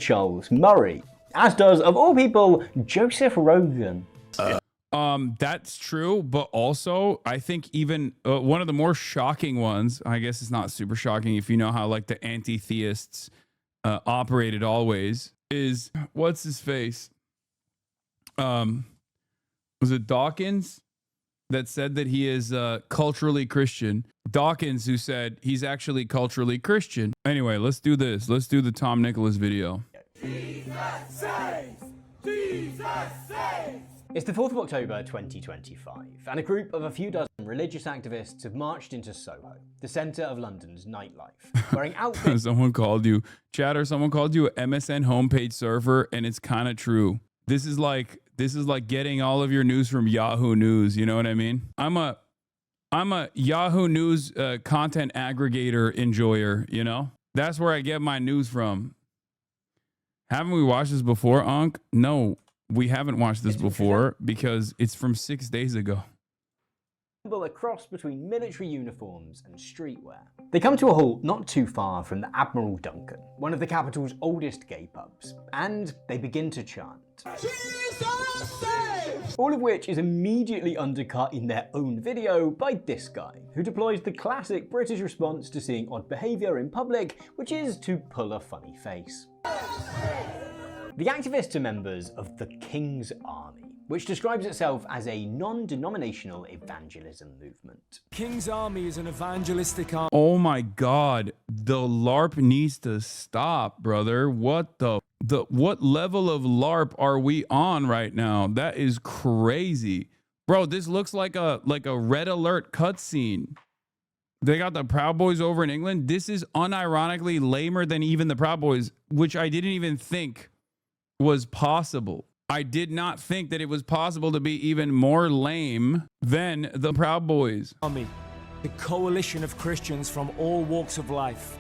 Charles Murray, as does, of all people, Joseph Rogan. That's true, but also I think even one of the more shocking ones, I guess it's not super shocking if you know how like the anti-theists operated always, is what's his face? Was it Dawkins that said that he is culturally Christian? Dawkins, who said he's actually culturally Christian. Anyway, let's do this. Let's do the Tom Nicholas video. Jesus saves! Jesus saves! It's the 4th of October 2025, and a group of a few dozen religious activists have marched into Soho, the centre of London's nightlife, wearing outfits. Someone called you, chatter, someone called you an MSN homepage surfer, and it's kind of true. This is like getting all of your news from Yahoo News, you know what I mean? I'm a Yahoo News content aggregator enjoyer, you know? That's where I get my news from. Haven't we watched this before, Unc? No, we haven't watched this before because it's from 6 days ago. A cross between military uniforms and streetwear. They come to a halt not too far from the Admiral Duncan, one of the capital's oldest gay pubs, and they begin to chant. Jesus saves! All of which is immediately undercut in their own video by this guy, who deploys the classic British response to seeing odd behaviour in public, which is to pull a funny face. The activists are members of the King's Army, which describes itself as a non-denominational evangelism movement. King's Army is an evangelistic army. Oh my God, the LARP needs to stop, brother. What what level of LARP are we on right now? That is crazy. Bro, this looks like a Red Alert cutscene. They got the Proud Boys over in England. This is unironically lamer than even the Proud Boys, which I didn't even think was possible. I did not think that it was possible to be even more lame than the Proud Boys. Army, a coalition of Christians from all walks of life,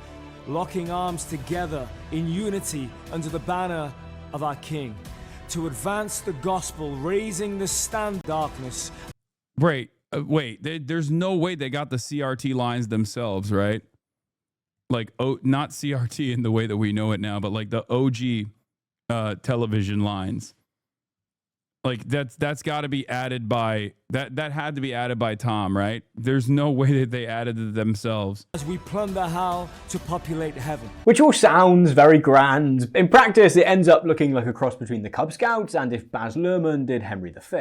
locking arms together in unity under the banner of our King, to advance the gospel, raising the stand darkness. Wait, there's no way they got the CRT lines themselves, right? Like, oh, not CRT in the way that we know it now, but like the OG television lines. Like that's got to be added by that had to be added by Tom, right? There's no way that they added it themselves. As we plunder hell to populate heaven. Which all sounds very grand. In practice, it ends up looking like a cross between the Cub Scouts and if Baz Luhrmann did Henry V.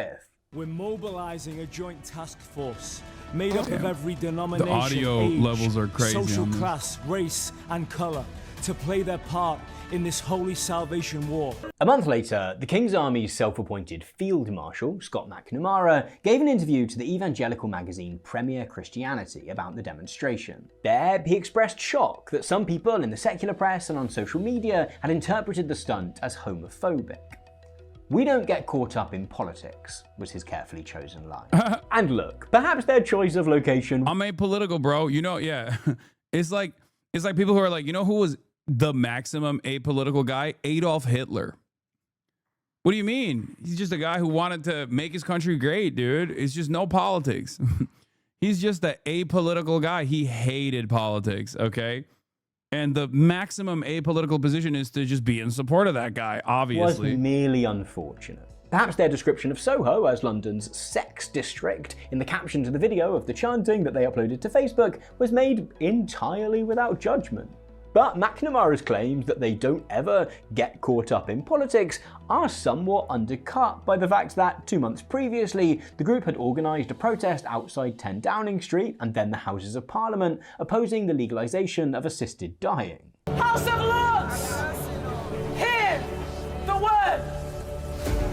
We're mobilizing a joint task force made up of every denomination, the audio age, levels are crazy, social class, race, and color to play their part in this holy salvation war. A month later, the King's Army's self-appointed Field Marshal, Scott McNamara, gave an interview to the evangelical magazine Premier Christianity about the demonstration. There, he expressed shock that some people in the secular press and on social media had interpreted the stunt as homophobic. "We don't get caught up in politics," was his carefully chosen line. And look, perhaps their choice of location... I'm apolitical, bro. You know, yeah. It's like people who are like, you know who was the maximum apolitical guy? Adolf Hitler. What do you mean? He's just a guy who wanted to make his country great, dude. It's just no politics. He's just the apolitical guy. He hated politics, okay? And the maximum apolitical position is to just be in support of that guy, obviously. Was merely unfortunate. Perhaps their description of Soho as London's sex district in the caption to the video of the chanting that they uploaded to Facebook was made entirely without judgment. But McNamara's claims that they don't ever get caught up in politics are somewhat undercut by the fact that 2 months previously, the group had organised a protest outside 10 Downing Street and then the Houses of Parliament opposing the legalisation of assisted dying. House of Lords! Hear the word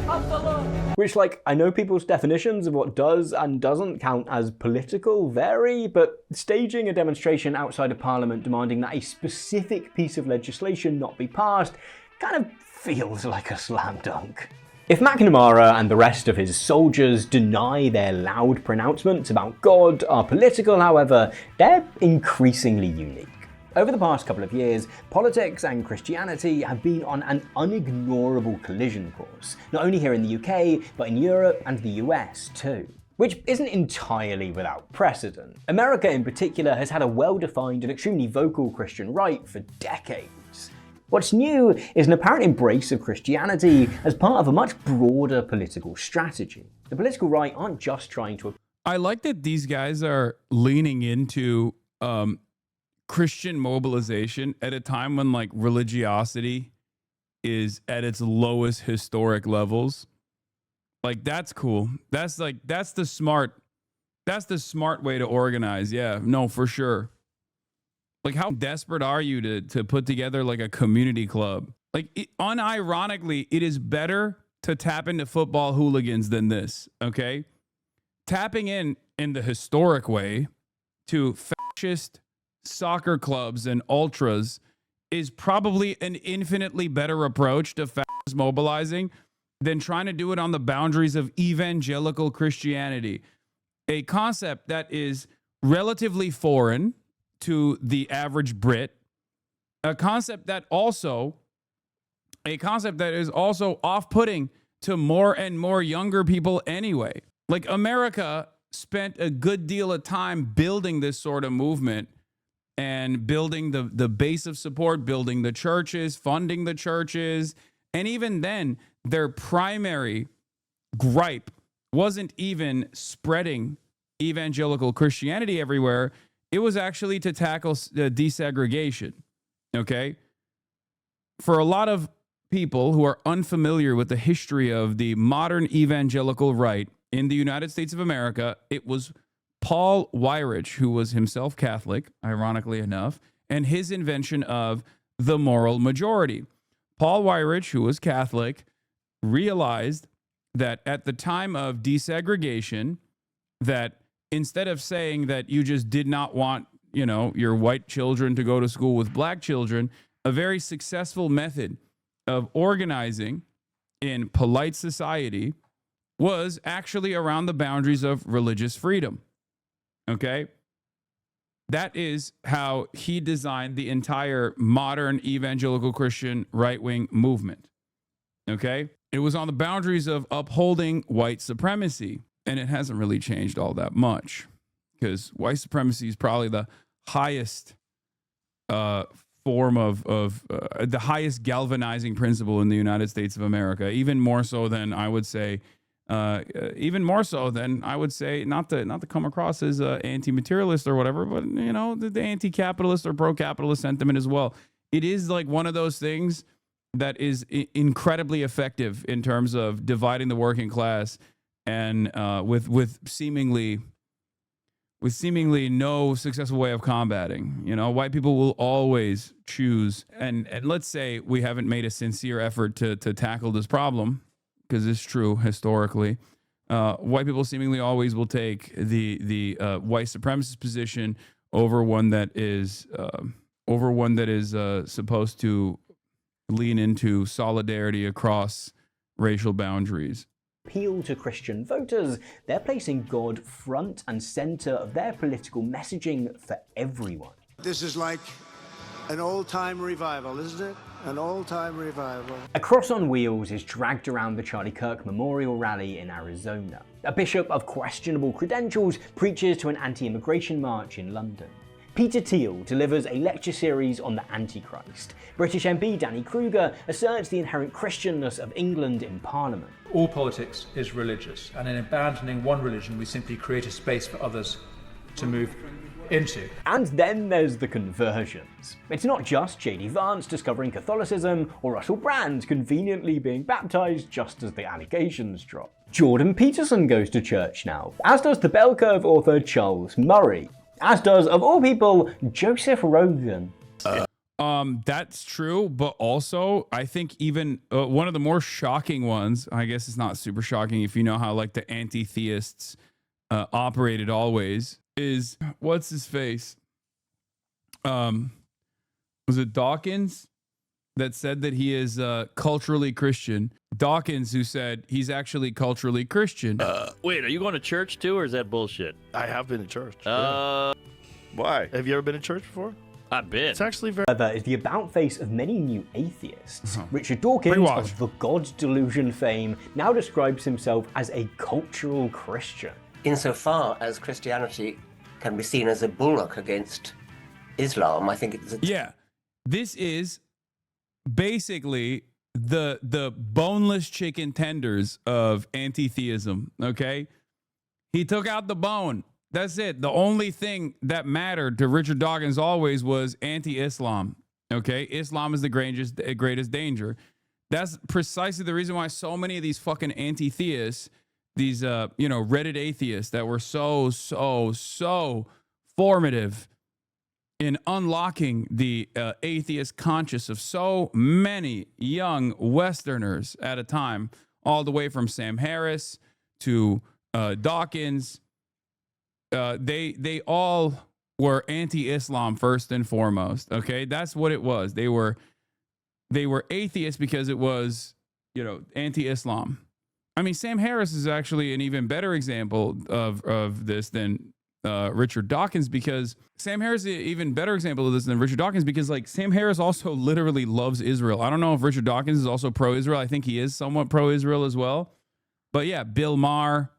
of the Lord! Which, like, I know people's definitions of what does and doesn't count as political vary, but staging a demonstration outside of Parliament demanding that a specific piece of legislation not be passed kind of feels like a slam dunk. If McNamara and the rest of his soldiers deny their loud pronouncements about God are political, however, they're increasingly unique. Over the past couple of years, politics and Christianity have been on an unignorable collision course, not only here in the UK, but in Europe and the US too. Which isn't entirely without precedent. America in particular has had a well-defined and extremely vocal Christian right for decades. What's new is an apparent embrace of Christianity as part of a much broader political strategy. The political right aren't just trying to... I like that these guys are leaning into Christian mobilization at a time when like religiosity is at its lowest historic levels. Like, that's cool. That's the smart way to organize. Yeah, no, for sure. Like, how desperate are you to put together like a community club? Like, unironically, it is better to tap into football hooligans than this, okay? Tapping in the historic way to fascist soccer clubs and ultras is probably an infinitely better approach to fascist mobilizing than trying to do it on the boundaries of evangelical Christianity, a concept that is relatively foreign to the average Brit, a concept that is also off-putting to more and more younger people anyway. Like, America spent a good deal of time building this sort of movement and building the base of support, building the churches, funding the churches. And even then, their primary gripe wasn't even spreading evangelical Christianity everywhere. It was actually to tackle desegregation, okay? For a lot of people who are unfamiliar with the history of the modern evangelical right in the United States of America, it was Paul Weyrich, who was himself Catholic, ironically enough, and his invention of the moral majority. Paul Weyrich, who was Catholic, realized that at the time of desegregation, that instead of saying that you just did not want, your white children to go to school with black children, a very successful method of organizing in polite society was actually around the boundaries of religious freedom. Okay? That is how he designed the entire modern evangelical Christian right-wing movement. Okay? It was on the boundaries of upholding white supremacy. And it hasn't really changed all that much, because white supremacy is probably the highest form of the highest galvanizing principle in the United States of America, even more so than I would say, not to come across as anti-materialist or whatever, but the anti-capitalist or pro-capitalist sentiment as well. It is like one of those things that is incredibly effective in terms of dividing the working class, and with seemingly no successful way of combating. White people will always choose, and let's say we haven't made a sincere effort to tackle this problem, because it's true historically. White people seemingly always will take the white supremacist position over one that is supposed to lean into solidarity across racial boundaries. Appeal to Christian voters, they're placing God front and center of their political messaging for everyone. This is like an old-time revival, isn't it? An old-time revival. A cross on wheels is dragged around the Charlie Kirk Memorial Rally in Arizona. A bishop of questionable credentials preaches to an anti-immigration march in London. Peter Thiel delivers a lecture series on the Antichrist. British MP Danny Kruger asserts the inherent Christianness of England in Parliament. All politics is religious, and in abandoning one religion, we simply create a space for others to move into. And then there's the conversions. It's not just J.D. Vance discovering Catholicism or Russell Brand conveniently being baptized just as the allegations drop. Jordan Peterson goes to church now, as does the bell curve author Charles Murray. As does, of all people, Joseph Rogan. That's true, but also I think even one of the more shocking ones, I guess it's not super shocking if you know how like the anti-theists operated always, is what's his face? Was it Dawkins that said that he is culturally Christian? Dawkins, who said he's actually culturally Christian. Wait, are you going to church too, or is that bullshit? I have been to church. Why? Have you ever been to church before? I've been. It's actually very... Is the about-face of many new atheists. Richard Dawkins, of the God Delusion fame, now describes himself as a cultural Christian. Insofar as Christianity can be seen as a bulwark against Islam, I think it's... Yeah, this is basically the boneless chicken tenders of anti-theism, okay? He took out the bone. That's it. The only thing that mattered to Richard Dawkins always was anti-Islam, okay? Islam is the greatest danger. That's precisely the reason why so many of these fucking anti-theists, these, Reddit atheists that were so formative in unlocking the atheist conscience of so many young Westerners at a time, all the way from Sam Harris to Dawkins. They all were anti-Islam first and foremost. Okay, that's what it was. They were atheists because it was, anti-Islam. I mean, Sam Harris is actually an even better example of this than Richard Dawkins, because Sam Harris is an even better example of this than Richard Dawkins, because like Sam Harris also literally loves Israel. I don't know if Richard Dawkins is also pro-Israel. I think he is somewhat pro-Israel as well. But yeah, Bill Maher,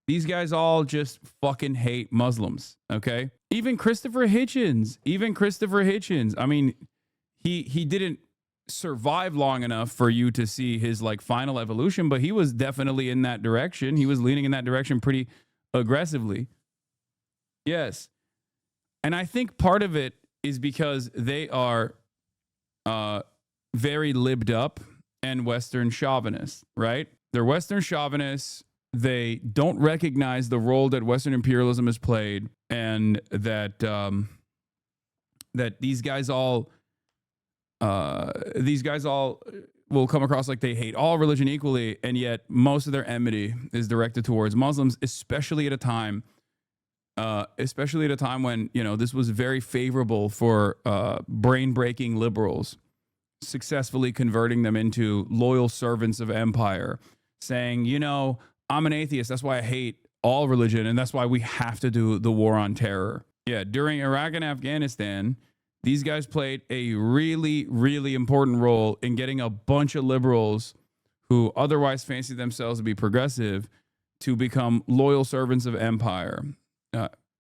these guys all just fucking hate Muslims, okay? Even Christopher Hitchens. I mean, he didn't survive long enough for you to see his like final evolution, but he was definitely in that direction. He was leaning in that direction pretty aggressively. Yes. And I think part of it is because they are very libbed up and Western chauvinists, right? They're Western chauvinists. They don't recognize the role that Western imperialism has played, and that that these guys all will come across like they hate all religion equally, and yet most of their enmity is directed towards Muslims, especially at a time when, this was very favorable for brain-breaking liberals, successfully converting them into loyal servants of empire, saying, I'm an atheist, that's why I hate all religion, and that's why we have to do the war on terror. Yeah, during Iraq and Afghanistan, these guys played a really, really important role in getting a bunch of liberals who otherwise fancy themselves to be progressive to become loyal servants of empire,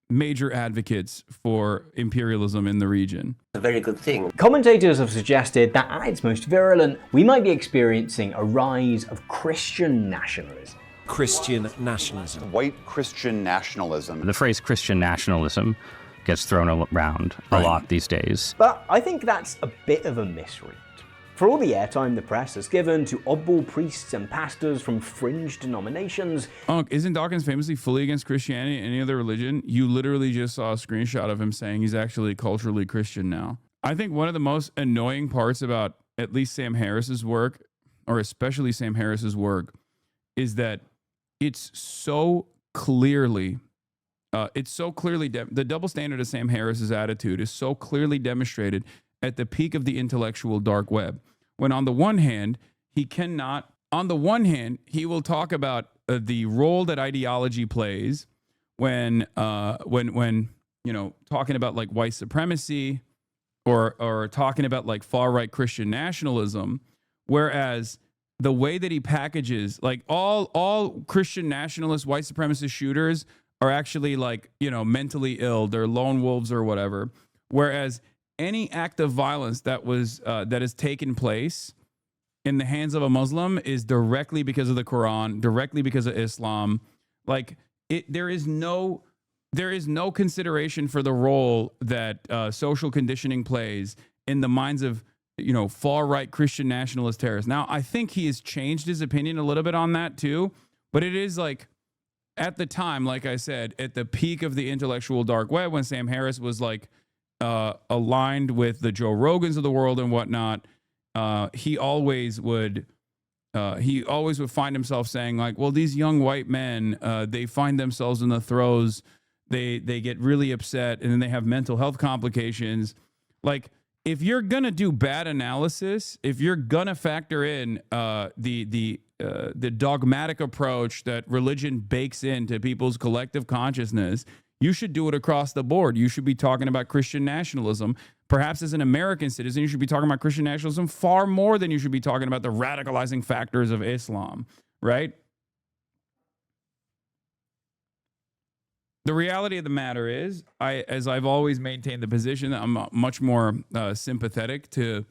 major advocates for imperialism in the region. A very good thing. Commentators have suggested that at its most virulent, we might be experiencing a rise of Christian nationalism. Christian nationalism. White Christian nationalism. The phrase Christian nationalism gets thrown around a lot these days. But I think that's a bit of a misread. For all the airtime the press has given to oddball priests and pastors from fringe denominations. Isn't Dawkins famously fully against Christianity and any other religion? You literally just saw a screenshot of him saying he's actually culturally Christian now. I think one of the most annoying parts about at least Sam Harris's work, or especially Sam Harris's work, is that it's so clearly the double standard of Sam Harris's attitude is so clearly demonstrated at the peak of the intellectual dark web. When on the one hand, he will talk about the role that ideology plays when talking about like white supremacy or talking about like far right Christian nationalism, whereas the way that he packages, like all Christian nationalist white supremacist shooters are actually like, mentally ill, they're lone wolves or whatever. Whereas any act of violence that has taken place in the hands of a Muslim is directly because of the Quran, directly because of Islam. Like there is no consideration for the role that social conditioning plays in the minds of far right Christian nationalist terrorists. Now, I think he has changed his opinion a little bit on that too, but it is like at the time, like I said, at the peak of the intellectual dark web, when Sam Harris was like aligned with the Joe Rogans of the world and whatnot, he always would find himself saying like, well, these young white men, they find themselves in the throes, they get really upset, and then they have mental health complications. Like, if you're gonna do bad analysis, if you're gonna factor in the dogmatic approach that religion bakes into people's collective consciousness, you should do it across the board. You should be talking about Christian nationalism. Perhaps as an American citizen, you should be talking about Christian nationalism far more than you should be talking about the radicalizing factors of Islam, right? The reality of the matter is, as I've always maintained the position, that I'm much more sympathetic to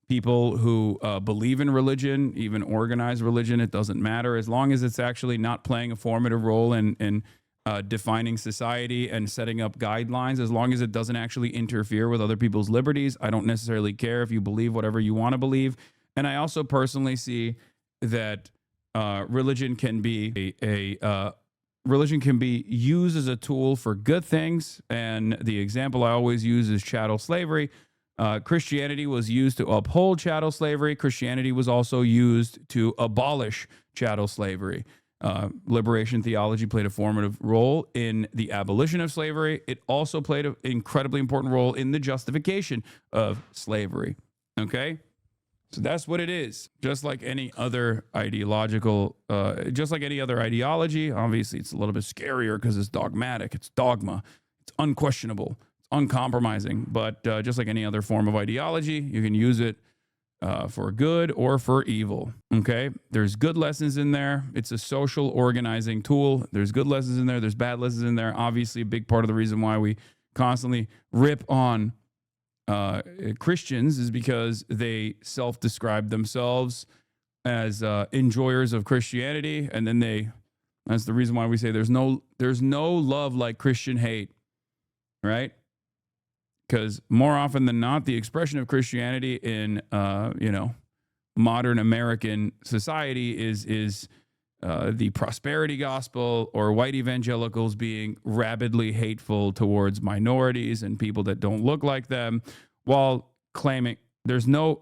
people who believe in religion, even organized religion, it doesn't matter. As long as it's actually not playing a formative role in defining society and setting up guidelines, as long as it doesn't actually interfere with other people's liberties, I don't necessarily care if you believe whatever you want to believe. And I also personally see that religion can be religion can be used as a tool for good things. And the example I always use is chattel slavery. Christianity was used to uphold chattel slavery. Christianity was also used to abolish chattel slavery. Liberation theology played a formative role in the abolition of slavery. It also played an incredibly important role in the justification of slavery. Okay? So that's what it is. Just like any other ideological, just like any other ideology, obviously it's a little bit scarier because it's dogmatic, it's dogma, it's unquestionable, it's uncompromising. But just like any other form of ideology, you can use it for good or for evil. Okay? There's good lessons in there. It's a social organizing tool. There's good lessons in there. There's bad lessons in there. Obviously, a big part of the reason why we constantly rip on Christians is because they self-describe themselves as enjoyers of Christianity, and then that's the reason why we say there's no love like Christian hate, right? Because more often than not, the expression of Christianity in modern American society is the prosperity gospel, or white evangelicals being rabidly hateful towards minorities and people that don't look like them, while claiming there's no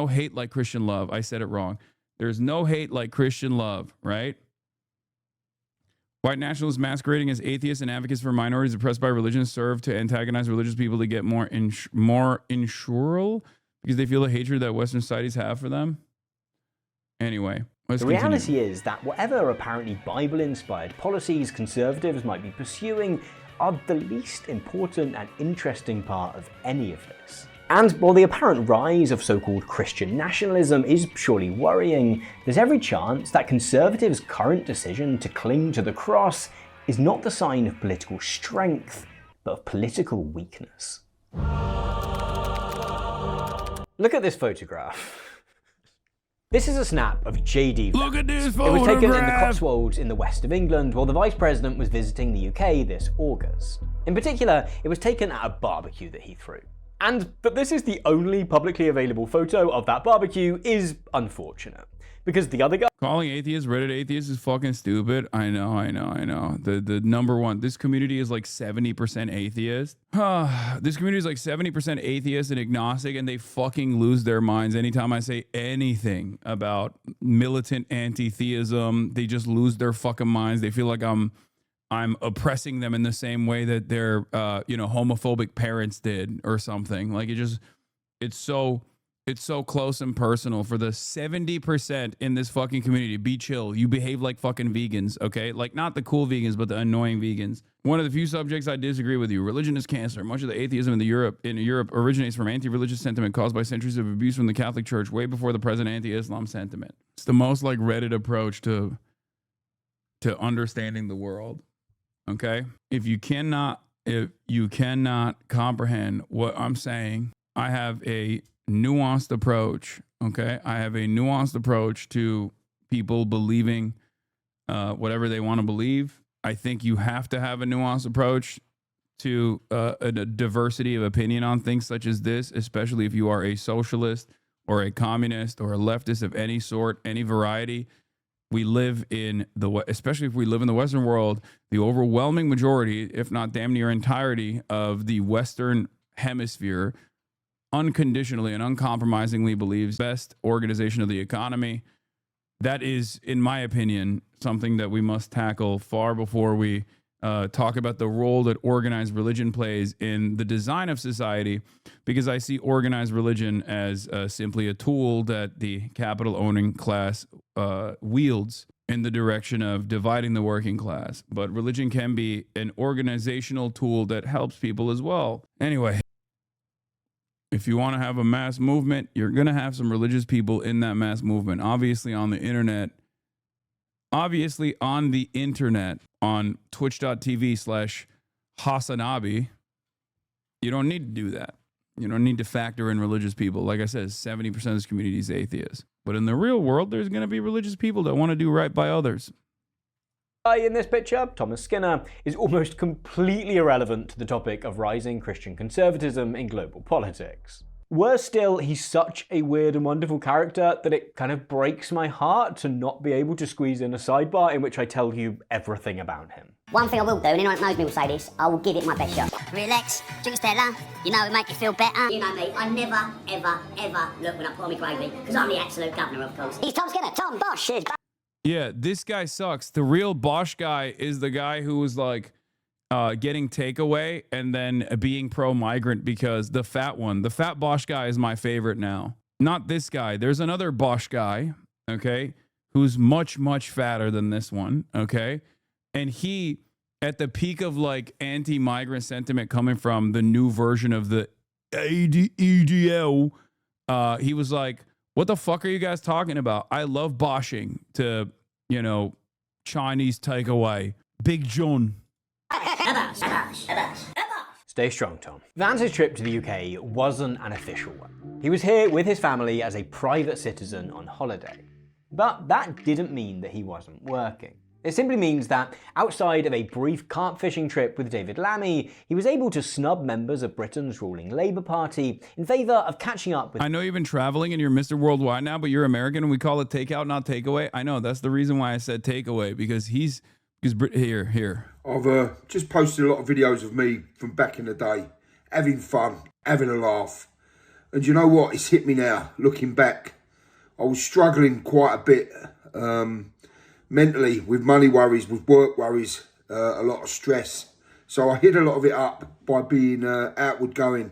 hate like Christian love. I said it wrong. There's no hate like Christian love, right? White nationalists masquerading as atheists and advocates for minorities oppressed by religion serve to antagonize religious people to get more insural because they feel the hatred that Western societies have for them. Anyway, let's the continue. reality is that whatever apparently Bible-inspired policies conservatives might be pursuing are the least important and interesting part of any of this. And while the apparent rise of so-called Christian nationalism is surely worrying, there's every chance that conservatives' current decision to cling to the cross is not the sign of political strength, but of political weakness. Look at this photograph. This is a snap of JD. Look at this It was taken in the photograph. Cotswolds in the west of England while the Vice President was visiting the UK this August. In particular, it was taken at a barbecue that he threw. And that this is the only publicly available photo of that barbecue is unfortunate. Because the other guy Calling atheists, Reddit atheists is fucking stupid. I know. The number one, this community is like 70% atheist. This community is like 70% atheist and agnostic, and they fucking lose their minds anytime I say anything about militant anti-theism. They just lose their fucking minds. They feel like I'm oppressing them in the same way that their homophobic parents did or something. Like it's so close and personal. For the 70% in this fucking community, be chill. You behave like fucking vegans, okay? Like not the cool vegans, but the annoying vegans. One of the few subjects I disagree with you. Religion is cancer. Much of the atheism in Europe originates from anti-religious sentiment caused by centuries of abuse from the Catholic Church, way before the present anti-Islam sentiment. It's the most like Reddit approach to understanding the world. Okay? If you cannot comprehend what I'm saying, I have a nuanced approach. Okay? I have a nuanced approach to people believing whatever they want to believe. I think you have to have a nuanced approach to a diversity of opinion on things such as this, especially if you are a socialist or a communist or a leftist of any sort, any variety. We live in especially if we live in the Western world, the overwhelming majority, if not damn near entirety of the Western hemisphere unconditionally and uncompromisingly believes best organization of the economy. That is, in my opinion, something that we must tackle far before we talk about the role that organized religion plays in the design of society, because I see organized religion as simply a tool that the capital-owning class wields in the direction of dividing the working class. But religion can be an organizational tool that helps people as well. Anyway, if you want to have a mass movement, you're going to have some religious people in that mass movement. Obviously on the internet, on twitch.tv/HasanAbi, you don't need to do that. You don't need to factor in religious people. Like I said, 70% of this community is atheists. But in the real world, there's going to be religious people that want to do right by others. In this picture, Thomas Skinner, is almost completely irrelevant to the topic of rising Christian conservatism in global politics. Worse still, he's such a weird and wonderful character that it kind of breaks my heart to not be able to squeeze in a sidebar in which I tell you everything about him. One thing I will do, and anyone that knows me will say this, I will give it my best shot. Relax, drink a Stella, you know, it'll make you feel better. You know me, I never, ever, ever look when I put on my gravy, because I'm the absolute governor, of course. He's Tom Skinner, Tom Bosch, cheers. Yeah, this guy sucks. The real Bosch guy is the guy who was like getting takeaway and then being pro-migrant because the fat Bosch guy is my favorite now. Not this guy. There's another Bosch guy, okay, who's much, much fatter than this one, okay? And he, at the peak of like anti-migrant sentiment coming from the new version of the EDL, he was like, what the fuck are you guys talking about? I love boshing to, you know, Chinese takeaway. Big John. Stay strong, Tom. Vance's trip to the UK wasn't an official one. He was here with his family as a private citizen on holiday. But that didn't mean that he wasn't working. It simply means that outside of a brief carp fishing trip with David Lammy, he was able to snub members of Britain's ruling Labour Party in favour of catching up with... I know you've been traveling and you're Mr. Worldwide now, but you're American and we call it takeout, not takeaway. I know, that's the reason why I said takeaway, because here. I've just posted a lot of videos of me from back in the day, having fun, having a laugh. And you know what? It's hit me now, looking back. I was struggling quite a bit mentally with money worries, with work worries, a lot of stress. So I hid a lot of it up by being outward going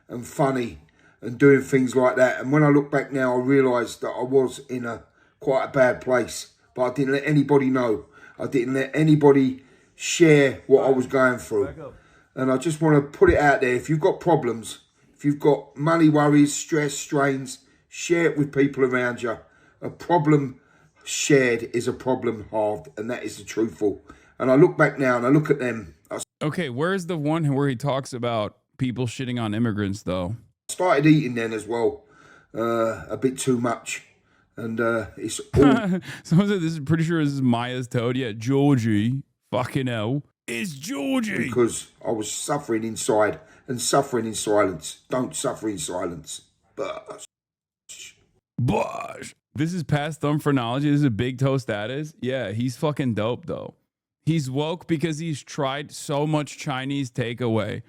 and funny and doing things like that. And when I look back now, I realised that I was in quite a bad place. But I didn't let anybody know. I didn't let anybody share what I was going through. And I just want to put it out there. If you've got problems, if you've got money worries, stress, strains, share it with people around you. A problem shared is a problem halved, and that is the truthful. And I look back now and I look at them. Okay, where's the one where he talks about people shitting on immigrants, though? I started eating then as well, a bit too much. And it's all... Someone said, pretty sure this is Maya's toad. Yeah, Georgie. Fucking hell. It's Georgie. Because I was suffering inside and suffering in silence. Don't suffer in silence. Bosh. This is past thumb phrenology. This is a big toe status. Yeah, he's fucking dope, though. He's woke because he's tried so much Chinese takeaway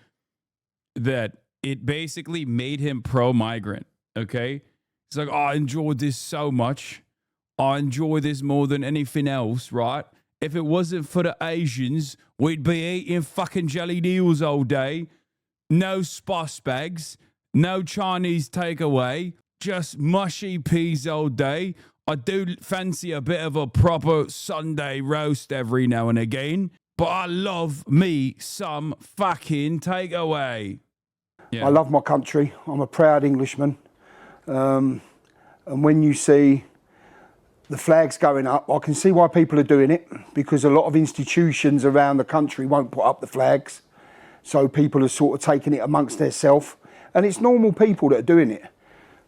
that it basically made him pro-migrant, okay? He's like, oh, I enjoyed this so much. I enjoy this more than anything else, right? If it wasn't for the Asians, we'd be eating fucking jelly deals all day. No spice bags. No Chinese takeaway. Just mushy peas all day. I do fancy a bit of a proper Sunday roast every now and again. But I love me some fucking takeaway. Yeah. I love my country. I'm a proud Englishman. And when you see the flags going up, I can see why people are doing it, because a lot of institutions around the country won't put up the flags. So people are sort of taking it amongst themselves. And it's normal people that are doing it.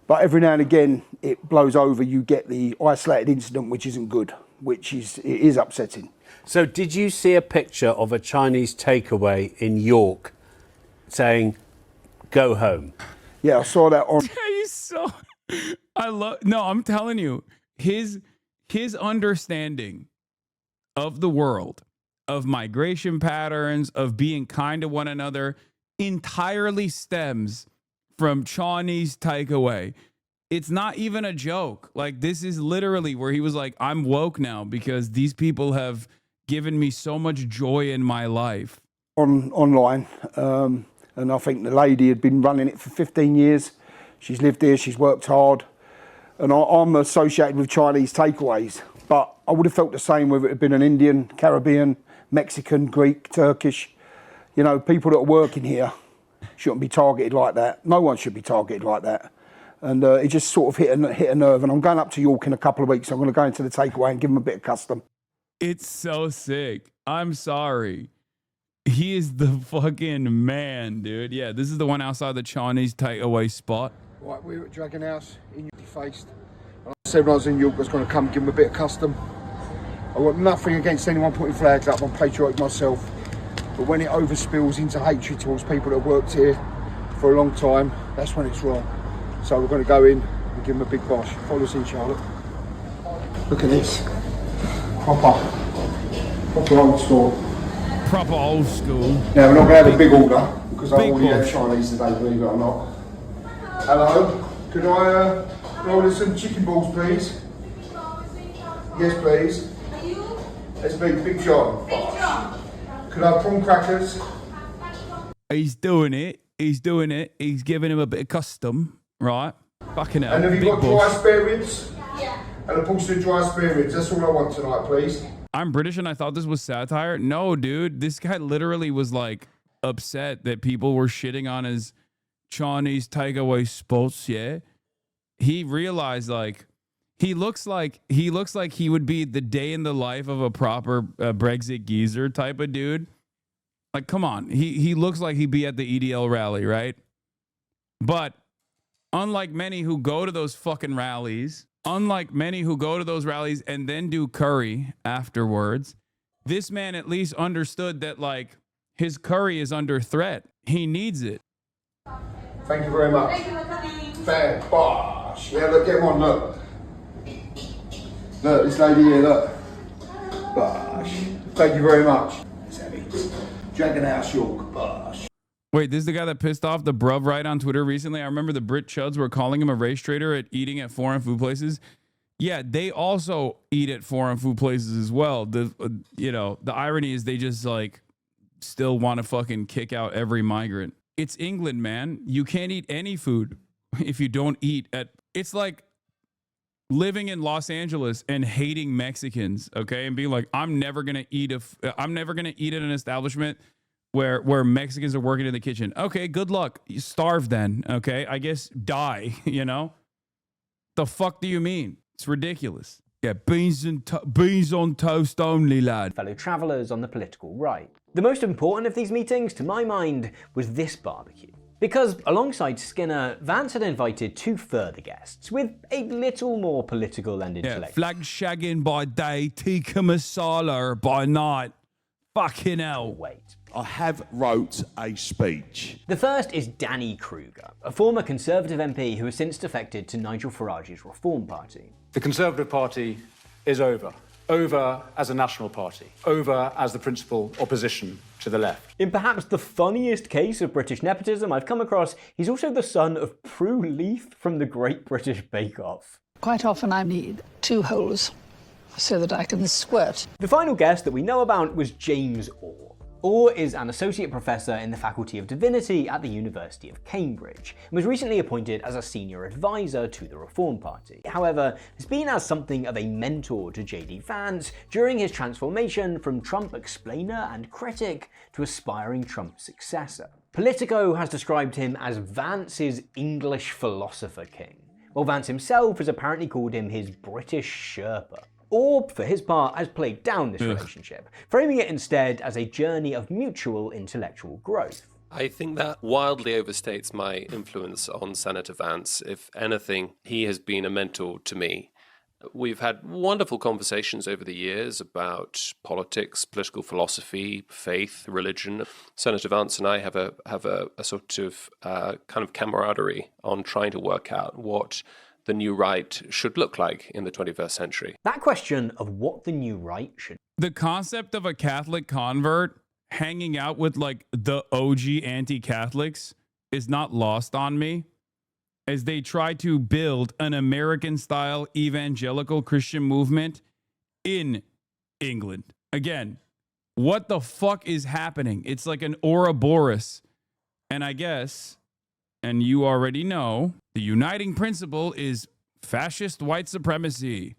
But every now and again, it blows over. You get the isolated incident, which isn't good, it is upsetting. So did you see a picture of a Chinese takeaway in York saying, go home? Yeah, I saw that on... He's so... No, I'm telling you, his understanding of the world, of migration patterns, of being kind to one another, entirely stems from Chinese takeaway. It's not even a joke. Like, this is literally where he was like, I'm woke now because these people have given me so much joy in my life. Online, and I think the lady had been running it for 15 years. She's lived here, she's worked hard. And I'm associated with Chinese takeaways, but I would have felt the same whether it had been an Indian, Caribbean, Mexican, Greek, Turkish. You know, people that are working here shouldn't be targeted like that. No one should be targeted like that. And it just sort of hit a nerve. And I'm going up to York in a couple of weeks. I'm going to go into the takeaway and give them a bit of custom. It's so sick. I'm sorry. He is the fucking man, dude. Yeah, this is the one outside the Chinese takeaway spot. Right, we were at Dragon House in York faced. I said when I was in York I was going to come give him a bit of custom. I want nothing against anyone putting flags up. I'm patriotic myself. But when it overspills into hatred towards people that have worked here for a long time, that's when it's wrong. So we're going to go in and give him a big bosh. Follow us in, Charlotte. Look at this. Proper old school. Proper old school. Now we're not going to have a big order because I already had Chinese today, believe it or not. Hello, can I order some chicken balls, please? Yes, please. That's Big John. Could I have prawn crackers? He's doing it. He's doing it. He's giving him a bit of custom, right? Fucking hell. And have you big got dry spare ribs? Yeah. And a portion of dry spare ribs. That's all I want tonight, please. I'm British and I thought this was satire. No, dude. This guy literally was like upset that people were shitting on his Chinese takeaway spots, yeah? He realized like he looks like he would be the day in the life of a proper Brexit geezer type of dude. Like, come on. He looks like he'd be at the EDL rally, right? But unlike many who go to those fucking rallies, and then do curry afterwards, this man at least understood that like his curry is under threat. He needs it. Thank you very much. Thank you for coming. Fair bosh. Yeah, look, get him on, look. Look, this lady here, look. Bosh. Thank you very much. Dragon House, York. Bosh. Wait, this is the guy that pissed off the bruv right on Twitter recently? I remember the Brit chuds were calling him a race traitor at eating at foreign food places. Yeah, they also eat at foreign food places as well. The irony is they just like still want to fucking kick out every migrant. It's England, man. You can't eat any food if you don't eat at. It's like living in Los Angeles and hating Mexicans, okay, and being like, I'm never gonna eat at an establishment where Mexicans are working in the kitchen. Okay, good luck. You starve then. Okay, I guess die. You know, the fuck do you mean? It's ridiculous. Yeah, beans on toast only, lad. Fellow travellers on the political right. The most important of these meetings, to my mind, was this barbecue. Because alongside Skinner, Vance had invited two further guests with a little more political and intellectual. Flag shagging by day, tikka masala by night. Fucking hell. Wait. I have wrote a speech. The first is Danny Kruger, a former Conservative MP who has since defected to Nigel Farage's Reform Party. The Conservative Party is over. Over as a national party. Over as the principal opposition to the left. In perhaps the funniest case of British nepotism I've come across, he's also the son of Prue Leith from the Great British Bake Off. Quite often I need 2 holes so that I can squirt. The final guest that we know about was James Orr. Orr is an associate professor in the Faculty of Divinity at the University of Cambridge, and was recently appointed as a senior advisor to the Reform Party. However, has been as something of a mentor to JD Vance during his transformation from Trump explainer and critic to aspiring Trump successor. Politico has described him as Vance's English philosopher king, while Vance himself has apparently called him his British Sherpa. Orr, for his part, has played down this relationship, framing it instead as a journey of mutual intellectual growth. I think that wildly overstates my influence on Senator Vance. If anything, he has been a mentor to me. We've had wonderful conversations over the years about politics, political philosophy, faith, religion. Senator Vance and I have a sort of kind of camaraderie on trying to work out what the new right should look like in the 21st century. That question of what the new right should... The concept of a Catholic convert hanging out with like the OG anti-Catholics is not lost on me as they try to build an American-style evangelical Christian movement in England. Again, what the fuck is happening? It's like an Ouroboros. And I guess, and you already know, the uniting principle is fascist white supremacy.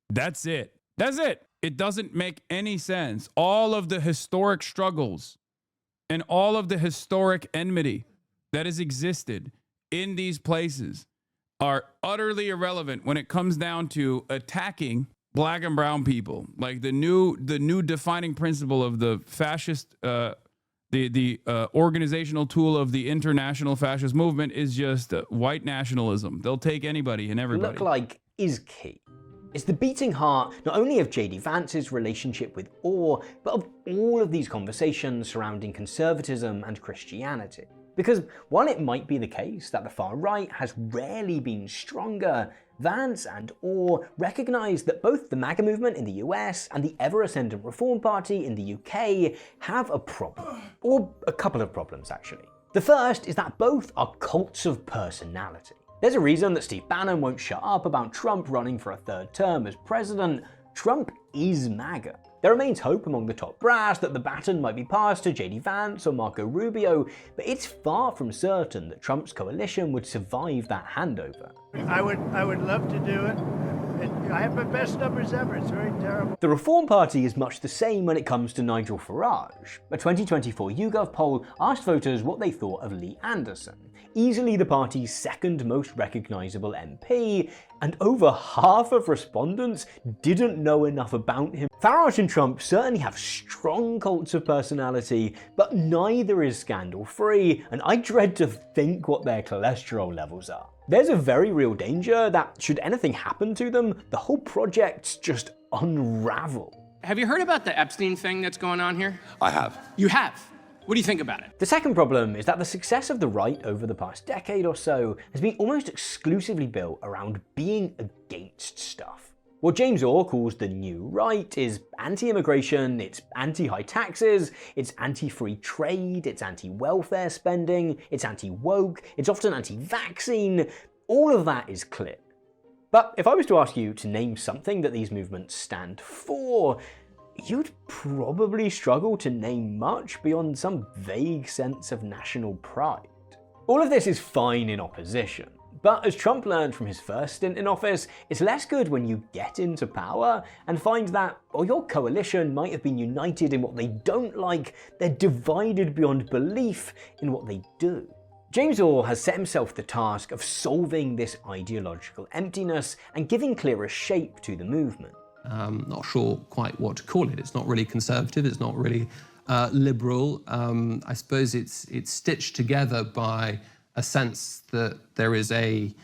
That's it. That's it. It doesn't make any sense. All of the historic struggles and all of the historic enmity that has existed in these places are utterly irrelevant when it comes down to attacking black and brown people. Like the new defining principle of the fascist The organizational tool of the international fascist movement is just white nationalism. They'll take anybody and everybody. Look like is key. It's the beating heart not only of J.D. Vance's relationship with Orr, but of all of these conversations surrounding conservatism and Christianity. Because while it might be the case that the far right has rarely been stronger, Vance and Orr recognise that both the MAGA movement in the US and the ever-ascendant Reform Party in the UK have a problem. Or a couple of problems, actually. The first is that both are cults of personality. There's a reason that Steve Bannon won't shut up about Trump running for a third term as president. Trump is MAGA. There remains hope among the top brass that the baton might be passed to J.D. Vance or Marco Rubio, but it's far from certain that Trump's coalition would survive that handover. I would love to do it. I have my best numbers ever. It's very terrible. The Reform Party is much the same when it comes to Nigel Farage. A 2024 YouGov poll asked voters what they thought of Lee Anderson, easily the party's second most recognisable MP, and over half of respondents didn't know enough about him. Farage and Trump certainly have strong cults of personality, but neither is scandal-free, and I dread to think what their cholesterol levels are. There's a very real danger that, should anything happen to them, the whole project's just unravel. Have you heard about the Epstein thing that's going on here? I have. You have? What do you think about it? The second problem is that the success of the right over the past decade or so has been almost exclusively built around being against stuff. What James Orr calls the new right is anti-immigration, it's anti-high taxes, it's anti-free trade, it's anti-welfare spending, it's anti-woke, it's often anti-vaccine. All of that is clear. But if I was to ask you to name something that these movements stand for, you'd probably struggle to name much beyond some vague sense of national pride. All of this is fine in opposition. But as Trump learned from his first stint in office, it's less good when you get into power and find that, while your coalition might have been united in what they don't like, they're divided beyond belief in what they do. James Orr has set himself the task of solving this ideological emptiness and giving clearer shape to the movement. Not sure quite what to call it. It's not really conservative. It's not really liberal. I suppose it's stitched together by a sense that there is an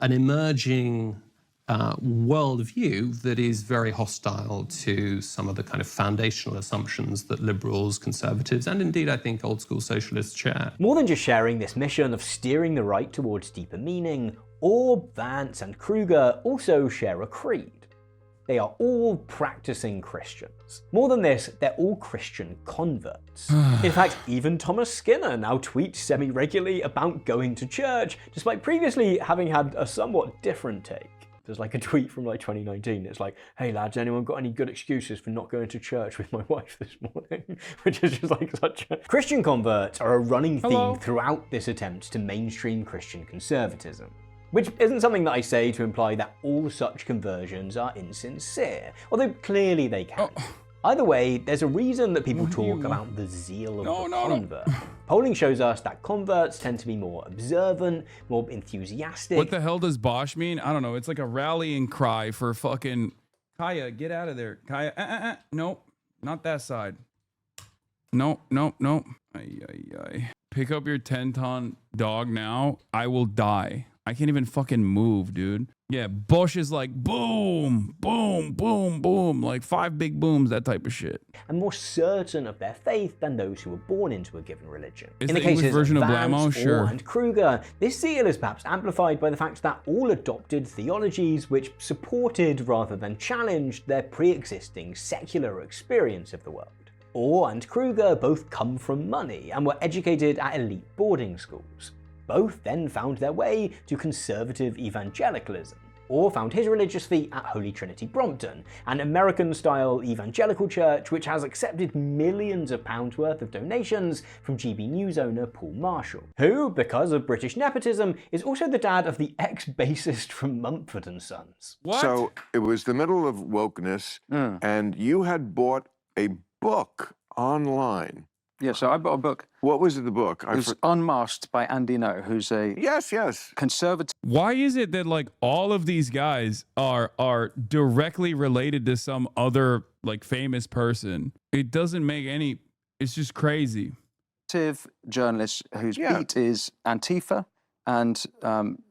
emerging worldview that is very hostile to some of the kind of foundational assumptions that liberals, conservatives, and indeed I think old school socialists share. More than just sharing this mission of steering the right towards deeper meaning, Orr, Vance, and Kruger also share a creed. They are all practicing Christians. More than this, they're all Christian converts. In fact, even Thomas Skinner now tweets semi-regularly about going to church, despite previously having had a somewhat different take. There's like a tweet from like 2019. It's like, hey lads, anyone got any good excuses for not going to church with my wife this morning? Which is just like such a... Christian converts are a running theme throughout this attempt to mainstream Christian conservatism. Which isn't something that I say to imply that all such conversions are insincere, although clearly they can. Either way, there's a reason that people talk about the zeal of the convert. Polling shows us that converts tend to be more observant, more enthusiastic. What the hell does Bosch mean? I don't know. It's like a rallying cry for fucking... Kaya, get out of there. Kaya, nope, not that side. Nope. Pick up your 10-ton dog now. I will die. I can't even fucking move, dude. Yeah, Bush is like boom, boom, boom, boom, like 5 big booms, that type of shit. And more certain of their faith than those who were born into a given religion. Is in the English cases version of of Vance, Blammo? Sure. Orr, and Kruger, this zeal is perhaps amplified by the fact that all adopted theologies which supported rather than challenged their pre-existing secular experience of the world. Orr and Kruger both come from money and were educated at elite boarding schools. Both then found their way to conservative evangelicalism. Orr found his religious feet at Holy Trinity Brompton, an American-style evangelical church which has accepted millions of pounds worth of donations from GB News owner Paul Marshall, who, because of British nepotism, is also the dad of the ex-bassist from Mumford & Sons. What? So it was the middle of wokeness, and you had bought a book online. Yeah, so I bought a book. What was the book? It was Unmasked by Andy No, who's a conservative. Why is it that like all of these guys are directly related to some other like famous person? It doesn't make any It's just crazy. Journalist whose beat is Antifa and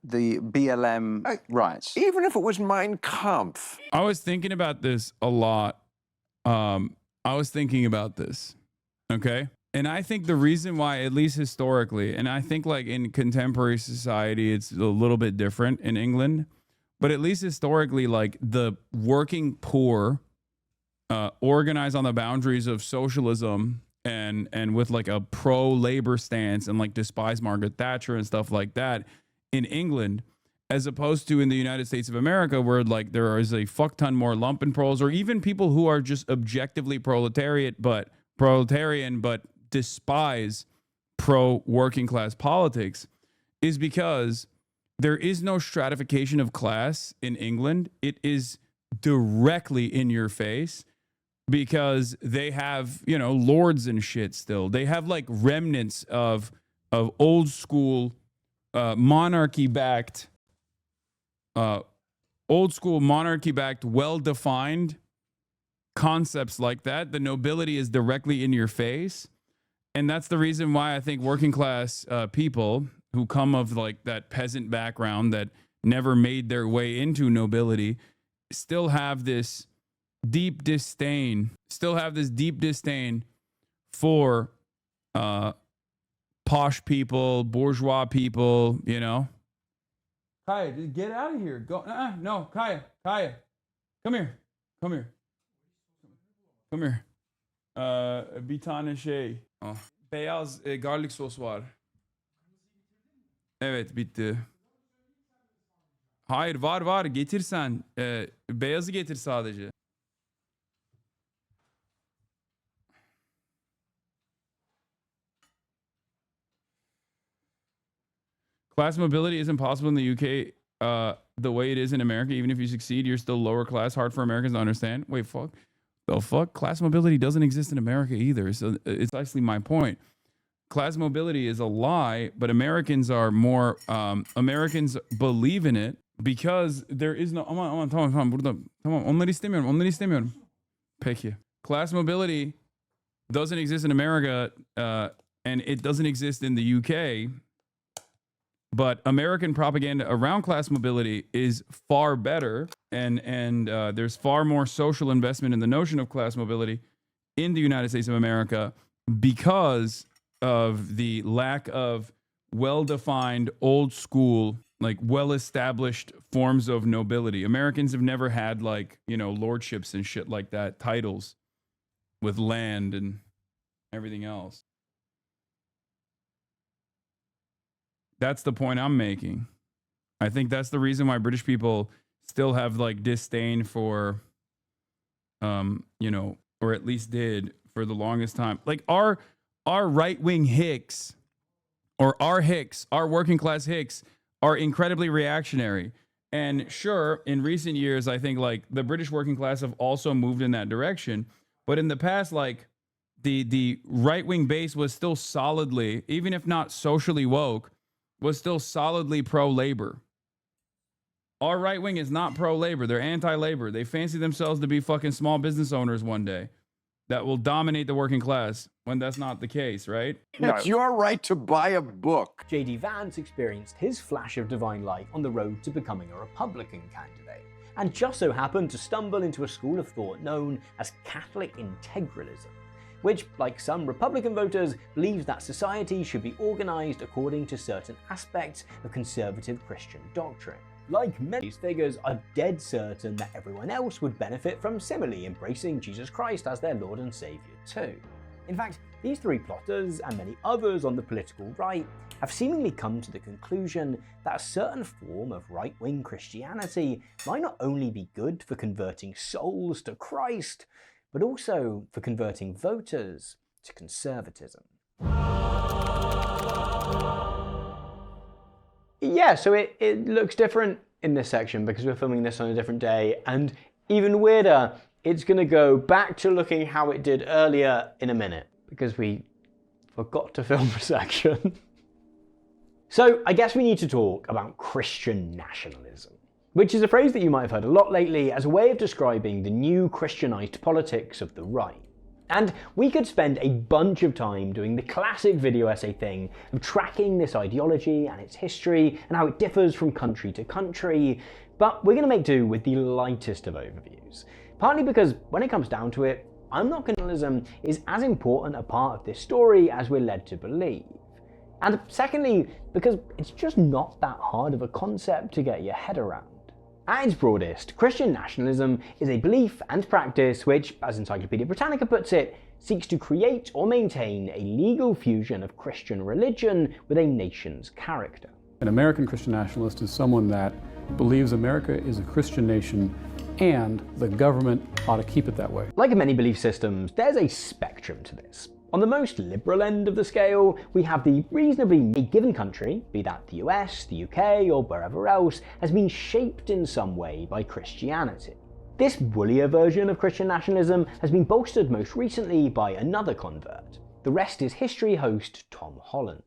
the BLM riots. Even if it was Mein Kampf. I was thinking about this a lot. Okay? And I think the reason why, at least historically, and I think like in contemporary society, it's a little bit different in England, but at least historically, like the working poor organized on the boundaries of socialism and with like a pro-labor stance and like despise Margaret Thatcher and stuff like that in England, as opposed to in the United States of America, where like there is a fuck ton more lumpen proles, or even people who are just objectively proletarian but despise pro-working class politics, is because there is no stratification of class in England. It is directly in your face, because they have, you know, lords and shit still. They have like remnants of old school monarchy-backed, well-defined concepts like that. The nobility is directly in your face. And that's the reason why I think working class people who come of like that peasant background that never made their way into nobility still have this deep disdain for posh people, bourgeois people, you know. Kaya, just get out of here. Go. No, Kaya. Come here. Bir tane şey. Beyaz garlic sos var. Evet, bitti. Hayır, var. Getir sen. Beyazı getir sadece. Class mobility isn't possible in the UK the way it is in America. Even if you succeed, you're still lower class. Hard for Americans to understand. Wait, fuck. The fuck? Class mobility doesn't exist in America either. So it's actually my point. Class mobility is a lie, but Americans are more, Americans believe in it because there is no, tamam, burada, tamam, onları istemiyorum. Peki. Class mobility doesn't exist in America, and it doesn't exist in the UK. But American propaganda around class mobility is far better, and there's far more social investment in the notion of class mobility in the United States of America because of the lack of well-defined, old school, like well-established forms of nobility. Americans have never had like, you know, lordships and shit like that, titles with land and everything else. That's the point I'm making. I think that's the reason why British people still have like disdain for, you know, or at least did for the longest time. Like our right-wing Hicks, or our Hicks, our working class Hicks, are incredibly reactionary. And sure, in recent years, I think like the British working class have also moved in that direction. But in the past, like the right-wing base was still solidly, even if not socially woke, was still solidly pro-labor. Our right wing is not pro-labor. They're anti-labor. They fancy themselves to be fucking small business owners one day that will dominate the working class, when that's not the case, right? It's your right to buy a book. J.D. Vance experienced his flash of divine light on the road to becoming a Republican candidate, and just so happened to stumble into a school of thought known as Catholic integralism, which, like some Republican voters, believes that society should be organized according to certain aspects of conservative Christian doctrine. Like many figures are dead certain that everyone else would benefit from similarly embracing Jesus Christ as their Lord and Savior too. In fact, these three plotters and many others on the political right have seemingly come to the conclusion that a certain form of right-wing Christianity might not only be good for converting souls to Christ, but also for converting voters to conservatism. Yeah, so it looks different in this section because we're filming this on a different day, and even weirder, it's going to go back to looking how it did earlier in a minute because we forgot to film a section. So I guess we need to talk about Christian nationalism, which is a phrase that you might have heard a lot lately as a way of describing the new Christianized politics of the right. And we could spend a bunch of time doing the classic video essay thing of tracking this ideology and its history and how it differs from country to country, but we're going to make do with the lightest of overviews. Partly because when it comes down to it, I'm not convinced nationalism is as important a part of this story as we're led to believe. And secondly, because it's just not that hard of a concept to get your head around. At its broadest, Christian nationalism is a belief and practice which, as Encyclopedia Britannica puts it, seeks to create or maintain a legal fusion of Christian religion with a nation's character. An American Christian nationalist is someone that believes America is a Christian nation and the government ought to keep it that way. Like many belief systems, there's a spectrum to this. On the most liberal end of the scale, we have the reasonably a given country, be that the US, the UK, or wherever else, has been shaped in some way by Christianity. This woollier version of Christian nationalism has been bolstered most recently by another convert. The rest is history host Tom Holland.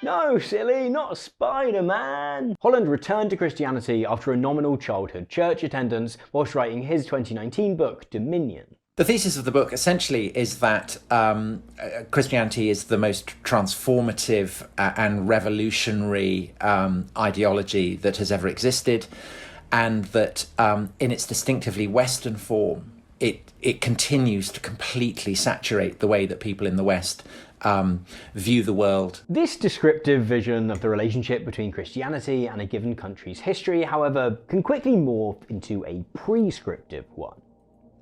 No, silly, not Spider-Man! Holland returned to Christianity after a nominal childhood church attendance whilst writing his 2019 book, Dominion. The thesis of the book essentially is that Christianity is the most transformative and revolutionary ideology that has ever existed, and that in its distinctively Western form, it continues to completely saturate the way that people in the West view the world. This descriptive vision of the relationship between Christianity and a given country's history, however, can quickly morph into a prescriptive one.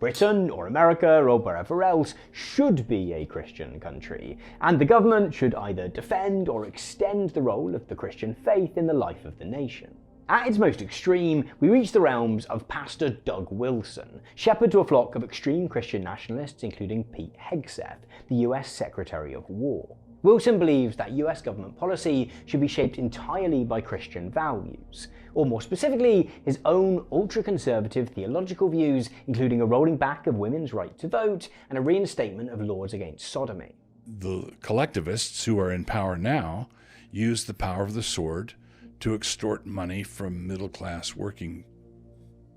Britain, or America, or wherever else, should be a Christian country, and the government should either defend or extend the role of the Christian faith in the life of the nation. At its most extreme, we reach the realms of Pastor Doug Wilson, shepherd to a flock of extreme Christian nationalists including Pete Hegseth, the US Secretary of War. Wilson believes that US government policy should be shaped entirely by Christian values, or more specifically, his own ultra-conservative theological views, including a rolling back of women's right to vote and a reinstatement of laws against sodomy. The collectivists who are in power now use the power of the sword to extort money from middle-class working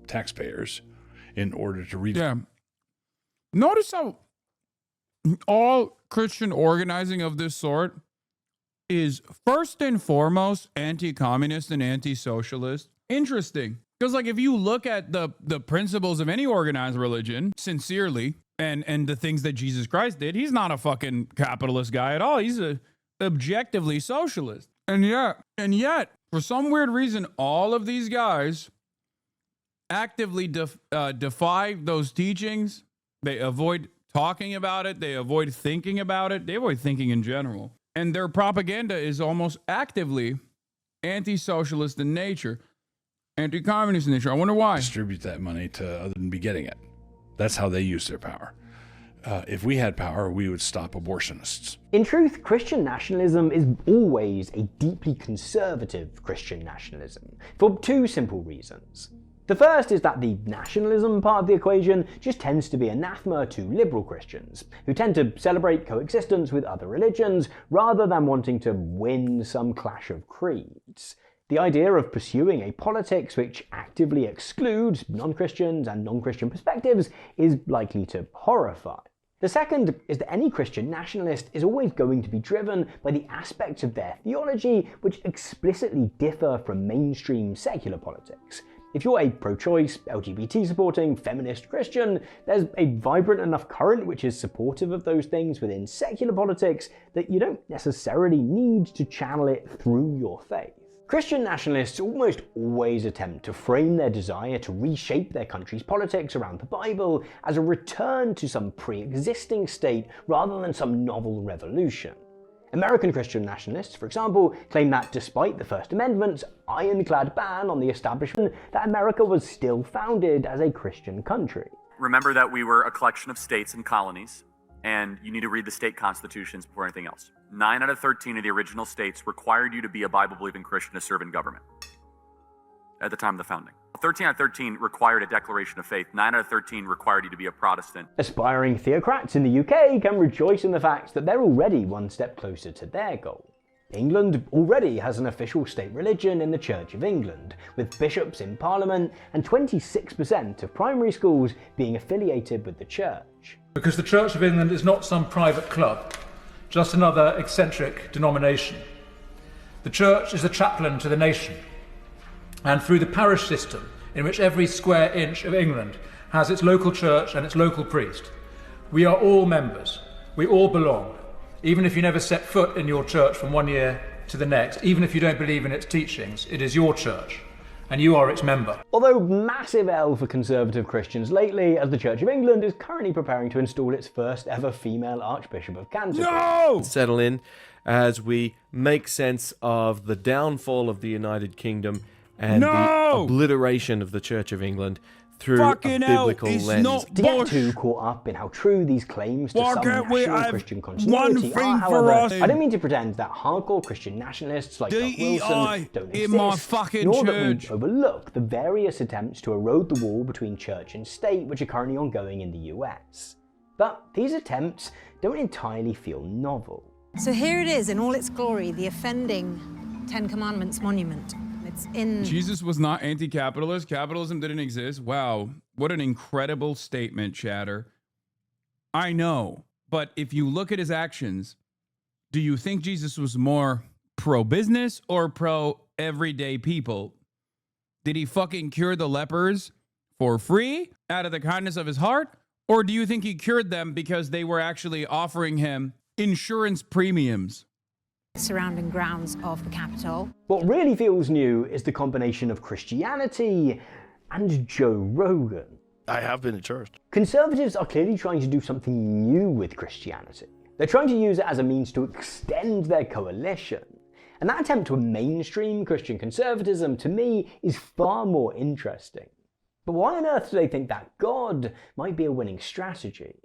taxpayers in order to read. Yeah. Notice how all Christian organizing of this sort is first and foremost anti-communist and anti-socialist. Interesting. Because like if you look at the principles of any organized religion, sincerely, and the things that Jesus Christ did, he's not a fucking capitalist guy at all. He's a objectively socialist. And yet, for some weird reason, all of these guys actively defy those teachings. They avoid talking about it. They avoid thinking about it. They avoid thinking in general. And their propaganda is almost actively anti-socialist in nature, anti-communist in nature. I wonder why. Distribute that money to other than be getting it. That's how they use their power. If we had power, we would stop abortionists. In truth, Christian nationalism is always a deeply conservative Christian nationalism, for two simple reasons. The first is that the nationalism part of the equation just tends to be anathema to liberal Christians, who tend to celebrate coexistence with other religions rather than wanting to win some clash of creeds. The idea of pursuing a politics which actively excludes non-Christians and non-Christian perspectives is likely to horrify. The second is that any Christian nationalist is always going to be driven by the aspects of their theology which explicitly differ from mainstream secular politics. If you're a pro-choice, LGBT-supporting, feminist Christian, there's a vibrant enough current which is supportive of those things within secular politics that you don't necessarily need to channel it through your faith. Christian nationalists almost always attempt to frame their desire to reshape their country's politics around the Bible as a return to some pre-existing state rather than some novel revolution. American Christian nationalists, for example, claim that despite the First Amendment's ironclad ban on the establishment, that America was still founded as a Christian country. Remember that we were a collection of states and colonies, and you need to read the state constitutions before anything else. 9 out of 13 of the original states required you to be a Bible-believing Christian to serve in government at the time of the founding. 13 out of 13 required a declaration of faith. 9 out of 13 required you to be a Protestant. Aspiring theocrats in the UK can rejoice in the fact that they're already one step closer to their goal. England already has an official state religion in the Church of England, with bishops in Parliament and 26% of primary schools being affiliated with the church. Because the Church of England is not some private club, just another eccentric denomination. The Church is the chaplain to the nation, and through the parish system, in which every square inch of England has its local church and its local priest, we are all members, we all belong. Even if you never set foot in your church from one year to the next, even if you don't believe in its teachings, it is your church, and you are its member. Although massive L for conservative Christians lately, as the Church of England is currently preparing to install its first ever female Archbishop of Canterbury. No! Settle in as we make sense of the downfall of the United Kingdom and the obliteration of the Church of England through a biblical lens. To get too caught up in how true these claims to some national Christian continuity are, however, I don't mean to pretend that hardcore Christian nationalists like Doug Wilson don't exist, nor that we overlook the various attempts to erode the wall between church and state which are currently ongoing in the US. But these attempts don't entirely feel novel. So here it is in all its glory, the offending Ten Commandments monument. It's in... Jesus was not anti-capitalist. Capitalism didn't exist. Wow, what an incredible statement, chatter. I know, but if you look at his actions, do you think Jesus was more pro-business or pro-everyday people? Did he fucking cure the lepers for free out of the kindness of his heart? Or do you think he cured them because they were actually offering him insurance premiums? Surrounding grounds of the Capitol. What really feels new is the combination of Christianity and Joe Rogan. I have been to church. Conservatives are clearly trying to do something new with Christianity. They're trying to use it as a means to extend their coalition. And that attempt to mainstream Christian conservatism, to me, is far more interesting. But why on earth do they think that God might be a winning strategy?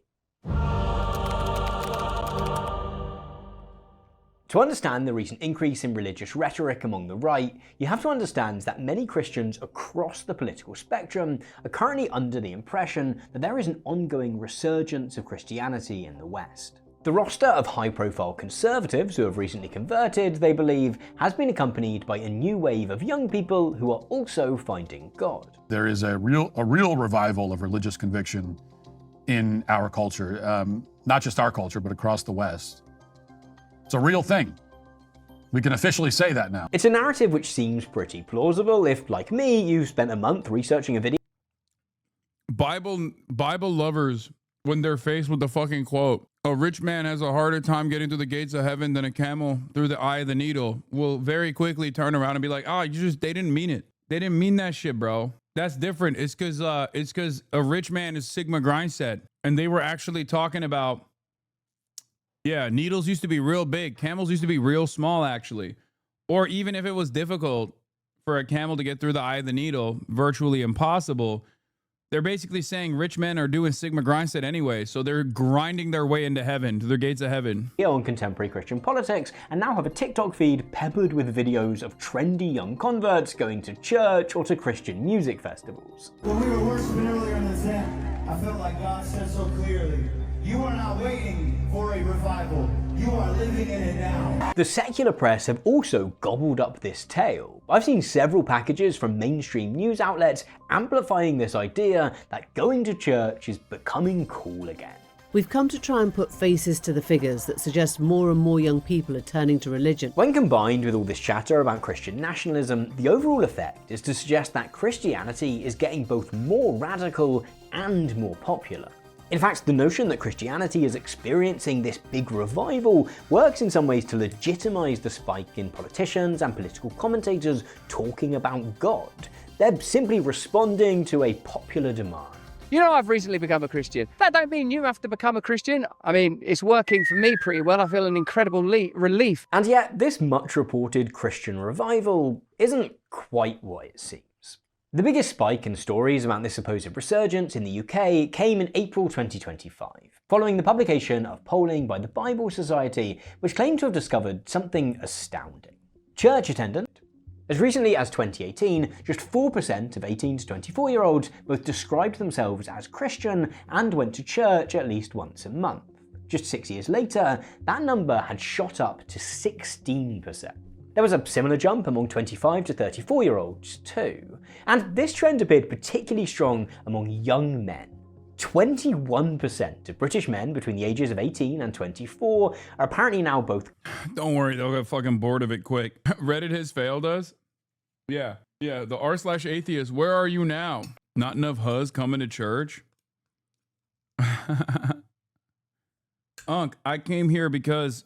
To understand the recent increase in religious rhetoric among the right, you have to understand that many Christians across the political spectrum are currently under the impression that there is an ongoing resurgence of Christianity in the West. The roster of high-profile conservatives who have recently converted, they believe, has been accompanied by a new wave of young people who are also finding God. There is a real revival of religious conviction in our culture, not just our culture, but across the West. It's a real thing. We can officially say that now. It's a narrative which seems pretty plausible if, like me, you spent a month researching a video. Bible lovers, when they're faced with the fucking quote, a rich man has a harder time getting through the gates of heaven than a camel through the eye of the needle, will very quickly turn around and be like, they didn't mean it. They didn't mean that shit, bro. That's different. It's because a rich man is Sigma Grindset, and they were actually talking about, yeah, needles used to be real big. Camels used to be real small, actually. Or even if it was difficult for a camel to get through the eye of the needle, virtually impossible, they're basically saying rich men are doing Sigma Grindset anyway, so they're grinding their way into heaven, to the gates of heaven. On contemporary Christian politics, and now have a TikTok feed peppered with videos of trendy young converts going to church or to Christian music festivals. When we were worshiping earlier in the tent, I felt like God said so clearly, you are not waiting for a revival. You are living in it now. The secular press have also gobbled up this tale. I've seen several packages from mainstream news outlets amplifying this idea that going to church is becoming cool again. We've come to try and put faces to the figures that suggest more and more young people are turning to religion. When combined with all this chatter about Christian nationalism, the overall effect is to suggest that Christianity is getting both more radical and more popular. In fact, the notion that Christianity is experiencing this big revival works in some ways to legitimize the spike in politicians and political commentators talking about God. They're simply responding to a popular demand. You know, I've recently become a Christian. That don't mean you have to become a Christian. I mean, it's working for me pretty well. I feel an incredible relief. And yet, this much reported Christian revival isn't quite what it seems. The biggest spike in stories about this supposed resurgence in the UK came in April 2025, following the publication of polling by the Bible Society, which claimed to have discovered something astounding. Church attendance. As recently as 2018, just 4% of 18 to 24-year-olds both described themselves as Christian and went to church at least once a month. Just 6 years later, that number had shot up to 16%. There was a similar jump among 25 to 34-year-olds too. And this trend appeared particularly strong among young men. 21% of British men between the ages of 18 and 24 are apparently now both. Don't worry, they'll get fucking bored of it quick. Reddit has failed us? Yeah, the r/atheist, where are you now? Not enough huz coming to church? Unc, I came here because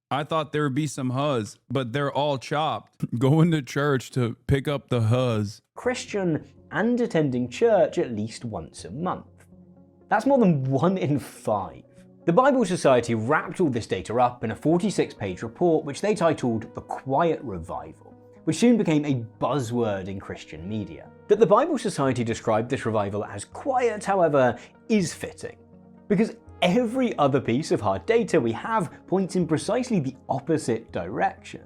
I thought there would be some huz, but they're all chopped. Going to church to pick up the huz. Christian and attending church at least once a month. That's more than 1 in 5. The Bible Society wrapped all this data up in a 46-page report which they titled The Quiet Revival, which soon became a buzzword in Christian media. That the Bible Society described this revival as quiet, however, is fitting, because every other piece of hard data we have points in precisely the opposite direction.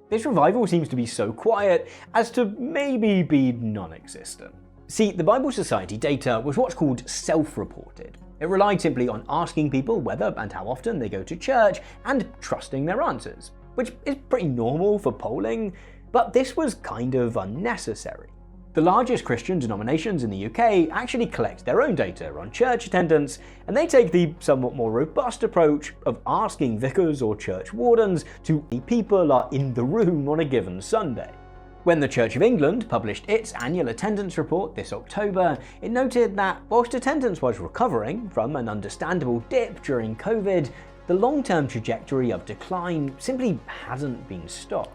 This revival seems to be so quiet as to maybe be non-existent. See, the Bible Society data was what's called self-reported. It relied simply on asking people whether and how often they go to church and trusting their answers, which is pretty normal for polling, but this was kind of unnecessary. The largest Christian denominations in the UK actually collect their own data on church attendance, and they take the somewhat more robust approach of asking vicars or church wardens to how many people are in the room on a given Sunday. When the Church of England published its annual attendance report this October, it noted that whilst attendance was recovering from an understandable dip during COVID, the long-term trajectory of decline simply hasn't been stopped.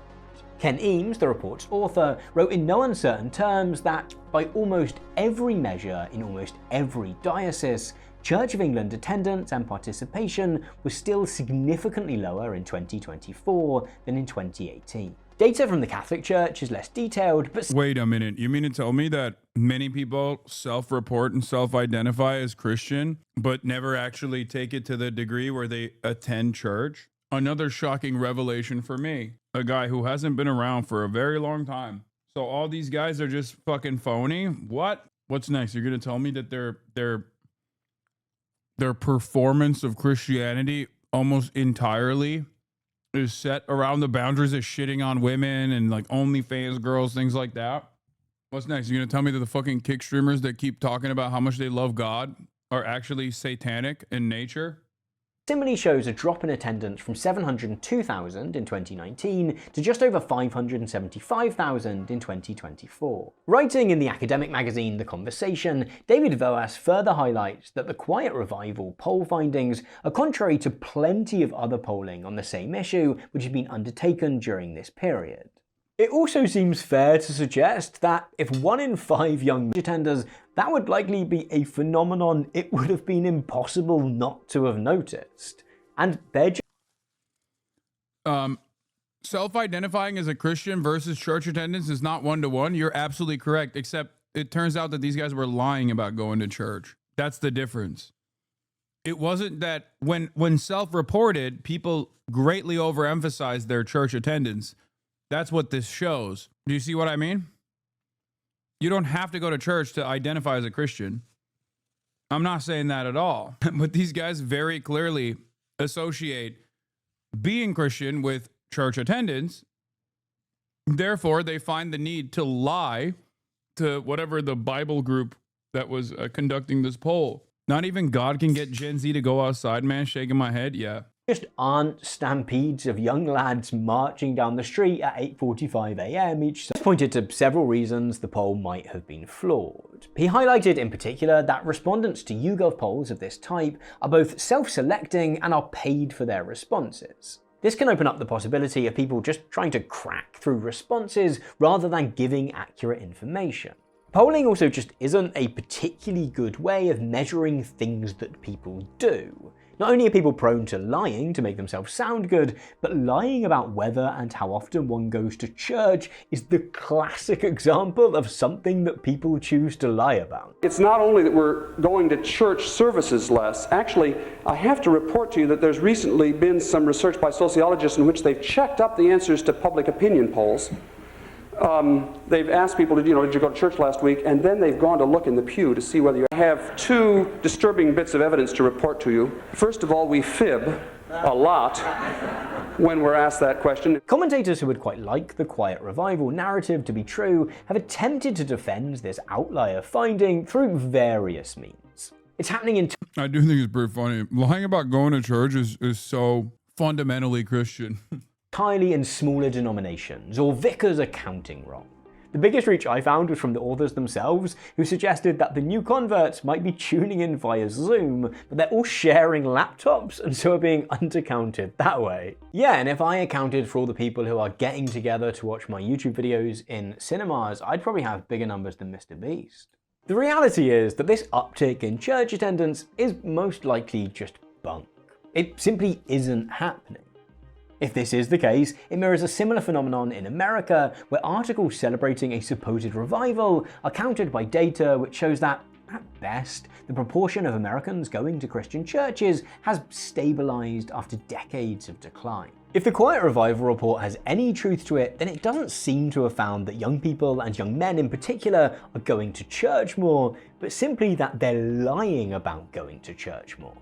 Ken Eames, the report's author, wrote in no uncertain terms that by almost every measure in almost every diocese, Church of England attendance and participation was still significantly lower in 2024 than in 2018. Data from the Catholic Church is less detailed, but... Wait a minute, you mean to tell me that many people self-report and self-identify as Christian, but never actually take it to the degree where they attend church? Another shocking revelation for me, a guy who hasn't been around for a very long time. So all these guys are just fucking phony? What? What's next? You're gonna tell me that their performance of Christianity almost entirely is set around the boundaries of shitting on women and like OnlyFans girls, things like that? What's next? You're gonna tell me that the fucking kick streamers that keep talking about how much they love God are actually satanic in nature? Similarly shows a drop in attendance from 702,000 in 2019 to just over 575,000 in 2024. Writing in the academic magazine The Conversation, David Voas further highlights that the Quiet Revival poll findings are contrary to plenty of other polling on the same issue which has been undertaken during this period. It also seems fair to suggest that if 1 in 5 young attenders, that would likely be a phenomenon it would have been impossible not to have noticed. And they're self-identifying as a Christian versus church attendance is not 1-to-1. You're absolutely correct, except it turns out that these guys were lying about going to church. That's the difference. It wasn't that when self-reported, people greatly overemphasized their church attendance. That's what this shows. Do you see what I mean? You don't have to go to church to identify as a Christian. I'm not saying that at all. But these guys very clearly associate being Christian with church attendance. Therefore, they find the need to lie to whatever the Bible group that was conducting this poll. Not even God can get Gen Z to go outside, man. Shaking my head. Yeah. Just aren't stampedes of young lads marching down the street at 8:45 a.m. each. This pointed to several reasons the poll might have been flawed. He highlighted in particular that respondents to YouGov polls of this type are both self-selecting and are paid for their responses. This can open up the possibility of people just trying to crack through responses rather than giving accurate information. Polling also just isn't a particularly good way of measuring things that people do. Not only are people prone to lying to make themselves sound good, but lying about whether and how often one goes to church is the classic example of something that people choose to lie about. It's not only that we're going to church services less. Actually, I have to report to you that there's recently been some research by sociologists in which they've checked up the answers to public opinion polls. They've asked people, did you go to church last week? And then they've gone to look in the pew to see whether you have two disturbing bits of evidence to report to you. First of all, we fib a lot when we're asked that question. Commentators who would quite like the quiet revival narrative to be true have attempted to defend this outlier finding through various means. It's happening in... I do think it's pretty funny. Lying about going to church is so fundamentally Christian. entirely in smaller denominations, or vicars are counting wrong. The biggest reach I found was from the authors themselves, who suggested that the new converts might be tuning in via Zoom, but they're all sharing laptops and so are being undercounted that way. Yeah, and if I accounted for all the people who are getting together to watch my YouTube videos in cinemas, I'd probably have bigger numbers than Mr. Beast. The reality is that this uptick in church attendance is most likely just bunk. It simply isn't happening. If this is the case, it mirrors a similar phenomenon in America, where articles celebrating a supposed revival are countered by data which shows that, at best, the proportion of Americans going to Christian churches has stabilized after decades of decline. If the Quiet Revival report has any truth to it, then it doesn't seem to have found that young people, and young men in particular, are going to church more, but simply that they're lying about going to church more.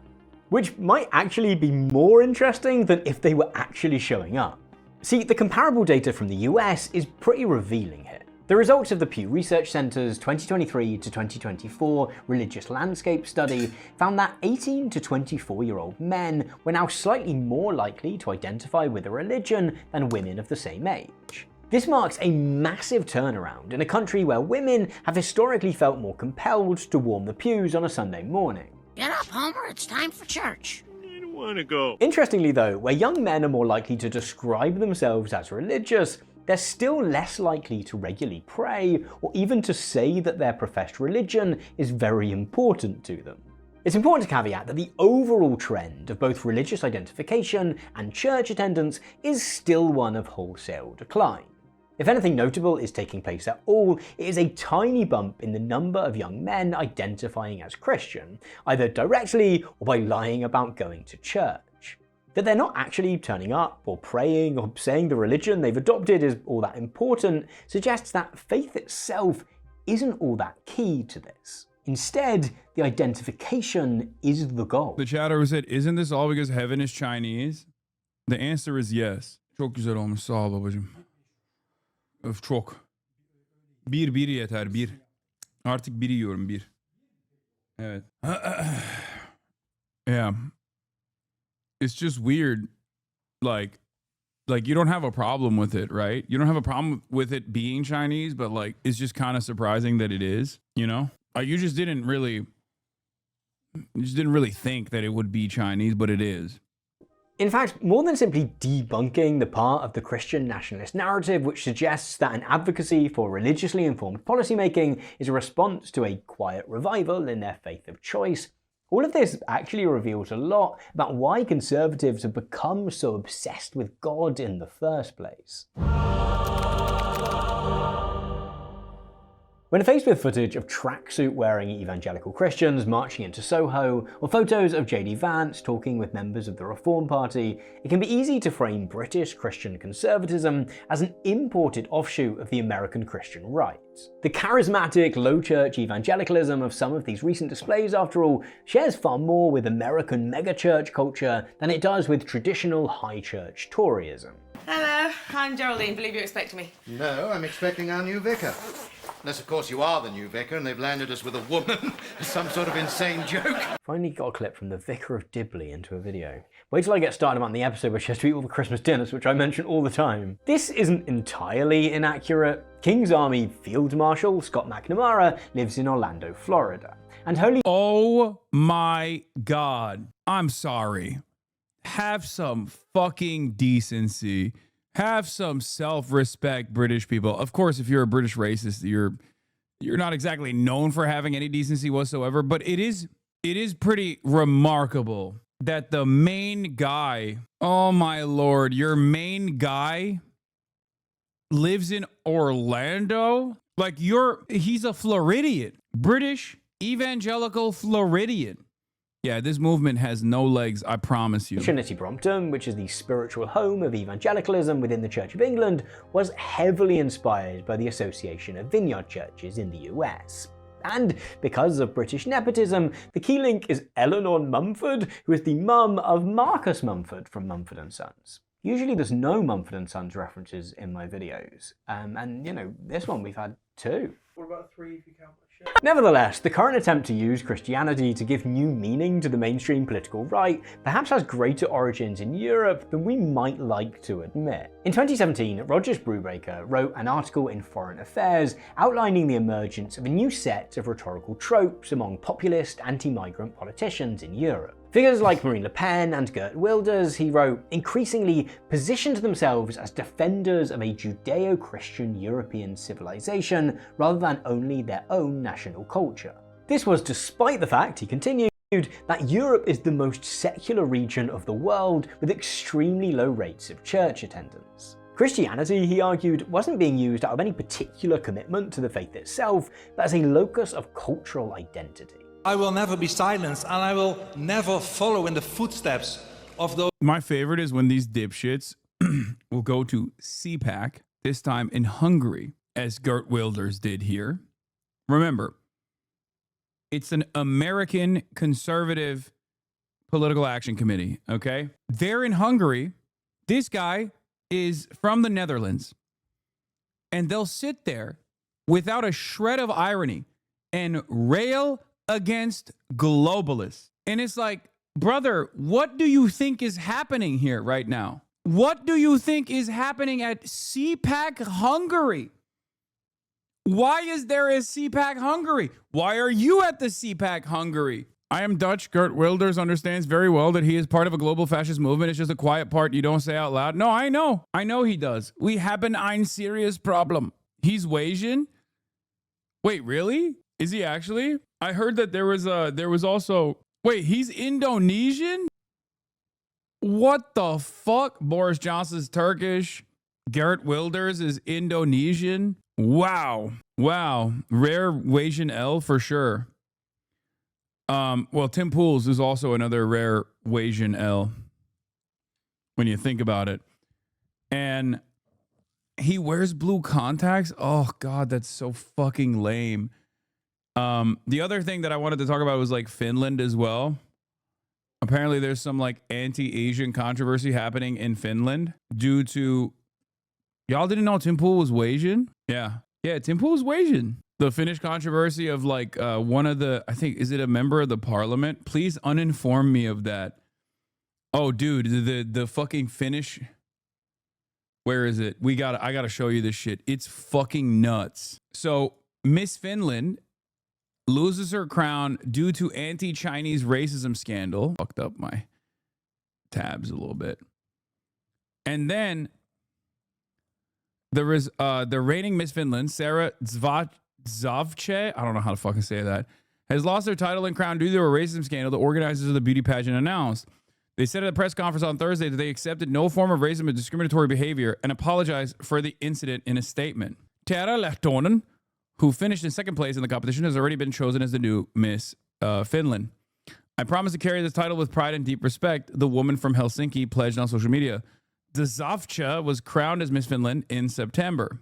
Which might actually be more interesting than if they were actually showing up. See, the comparable data from the US is pretty revealing here. The results of the Pew Research Center's 2023 to 2024 Religious Landscape Study found that 18 to 24-year-old men were now slightly more likely to identify with a religion than women of the same age. This marks a massive turnaround in a country where women have historically felt more compelled to warm the pews on a Sunday morning. Get up, Homer, it's time for church. I don't want to go. Interestingly though, where young men are more likely to describe themselves as religious, they're still less likely to regularly pray or even to say that their professed religion is very important to them. It's important to caveat that the overall trend of both religious identification and church attendance is still one of wholesale decline. If anything notable is taking place at all, it is a tiny bump in the number of young men identifying as Christian, either directly or by lying about going to church. That they're not actually turning up or praying or saying the religion they've adopted is all that important suggests that faith itself isn't all that key to this. Instead, the identification is the goal. The chatter said, isn't this all because heaven is Chinese? The answer is yes. Çok güzel olmuş, sağ ol babacığım. Öf çok. Bir yeter, bir. Artık bir yiyorum, bir. Evet. Yeah. It's just weird. Like you don't have a problem with it, right? You don't have a problem with it being Chinese, but like, it's just kind of surprising that it is, you know? You just didn't really think that it would be Chinese, but it is. In fact, more than simply debunking the part of the Christian nationalist narrative which suggests that an advocacy for religiously informed policymaking is a response to a quiet revival in their faith of choice, all of this actually reveals a lot about why conservatives have become so obsessed with God in the first place. When faced with footage of tracksuit-wearing evangelical Christians marching into Soho, or photos of J.D. Vance talking with members of the Reform Party, it can be easy to frame British Christian conservatism as an imported offshoot of the American Christian right. The charismatic, low-church evangelicalism of some of these recent displays, after all, shares far more with American megachurch culture than it does with traditional high-church Toryism. Hello, I'm Geraldine. Believe you're expecting me. No, I'm expecting our new vicar. Unless, of course, you are the new vicar and they've landed us with a woman. Some sort of insane joke. Finally got a clip from the Vicar of Dibley into a video. Wait till I get started on the episode where she has to eat all the Christmas dinners, which I mention all the time. This isn't entirely inaccurate. King's Army Field Marshal Scott McNamara lives in Orlando, Florida. And holy— Oh my God. I'm sorry. Have some fucking decency. Have some self-respect, British people. Of course, if you're a British racist, you're not exactly known for having any decency whatsoever, but it is pretty remarkable that the main guy, oh my Lord, your main guy lives in Orlando? Like he's a Floridian, British evangelical Floridian. Yeah, this movement has no legs, I promise you. Trinity Brompton, which is the spiritual home of evangelicalism within the Church of England, was heavily inspired by the Association of Vineyard Churches in the US. And because of British nepotism, the key link is Eleanor Mumford, who is the mum of Marcus Mumford from Mumford & Sons. Usually there's no Mumford & Sons references in my videos, and you know, this one we've had 2. What about 3 if you count my shit? Nevertheless, the current attempt to use Christianity to give new meaning to the mainstream political right perhaps has greater origins in Europe than we might like to admit. In 2017, Rogers Brubaker wrote an article in Foreign Affairs outlining the emergence of a new set of rhetorical tropes among populist anti-migrant politicians in Europe. Figures like Marine Le Pen and Geert Wilders, he wrote, increasingly positioned themselves as defenders of a Judeo-Christian European civilization rather than only their own national culture. This was despite the fact, he continued, that Europe is the most secular region of the world with extremely low rates of church attendance. Christianity, he argued, wasn't being used out of any particular commitment to the faith itself, but as a locus of cultural identity. I will never be silenced, and I will never follow in the footsteps of those. My favorite is when these dipshits will go to CPAC, this time in Hungary, as Geert Wilders did here. Remember, it's an American conservative political action committee, okay? They're in Hungary. This guy is from the Netherlands. And they'll sit there without a shred of irony and rail against globalists. And it's like, brother, what do you think is happening here right now? What do you think is happening at CPAC Hungary? Why is there a CPAC Hungary? Why are you at the CPAC Hungary? I am Dutch. Geert Wilders understands very well that he is part of a global fascist movement. It's just a quiet part you don't say out loud. No, I know. I know he does. We have ein serious problem. He's Asian? Wait, really? Is he actually? I heard that there was also, wait, he's Indonesian? What the fuck? Boris Johnson's Turkish. Geert Wilders is Indonesian. Wow. Wow. Rare Asian L for sure. Well, Tim Pool's is also another rare Asian L when you think about it. And he wears blue contacts. Oh God, that's so fucking lame. The other thing that I wanted to talk about was like Finland as well. Apparently there's some like anti-Asian controversy happening in Finland due to, y'all didn't know Tim Pool was Asian? Yeah. Yeah, Tim Pool was Asian. The Finnish controversy of like one of the, I think, is it a member of the parliament? Please uninform me of that. Oh, dude, the fucking Finnish, where is it? I gotta show you this shit. It's fucking nuts. So Miss Finland loses her crown due to anti-Chinese racism scandal. Fucked up my tabs a little bit. And then there was the reigning Miss Finland, Sarah Zavche, I don't know how to fucking say that, has lost their title and crown due to a racism scandal the organizers of the beauty pageant announced. They said at a press conference on Thursday that they accepted no form of racism or discriminatory behavior and apologized for the incident in a statement. Tara Lehtonen, who finished in second place in the competition, has already been chosen as the new Miss Finland. I promise to carry this title with pride and deep respect, the woman from Helsinki pledged on social media. Dzavcha was crowned as Miss Finland in September.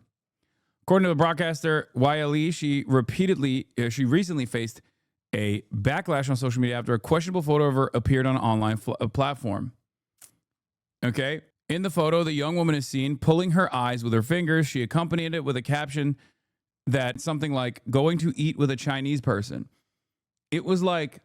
According to the broadcaster YLE, she recently faced a backlash on social media after a questionable photo of her appeared on an online platform. Okay. In the photo, the young woman is seen pulling her eyes with her fingers. She accompanied it with a caption that something like going to eat with a Chinese person. It was like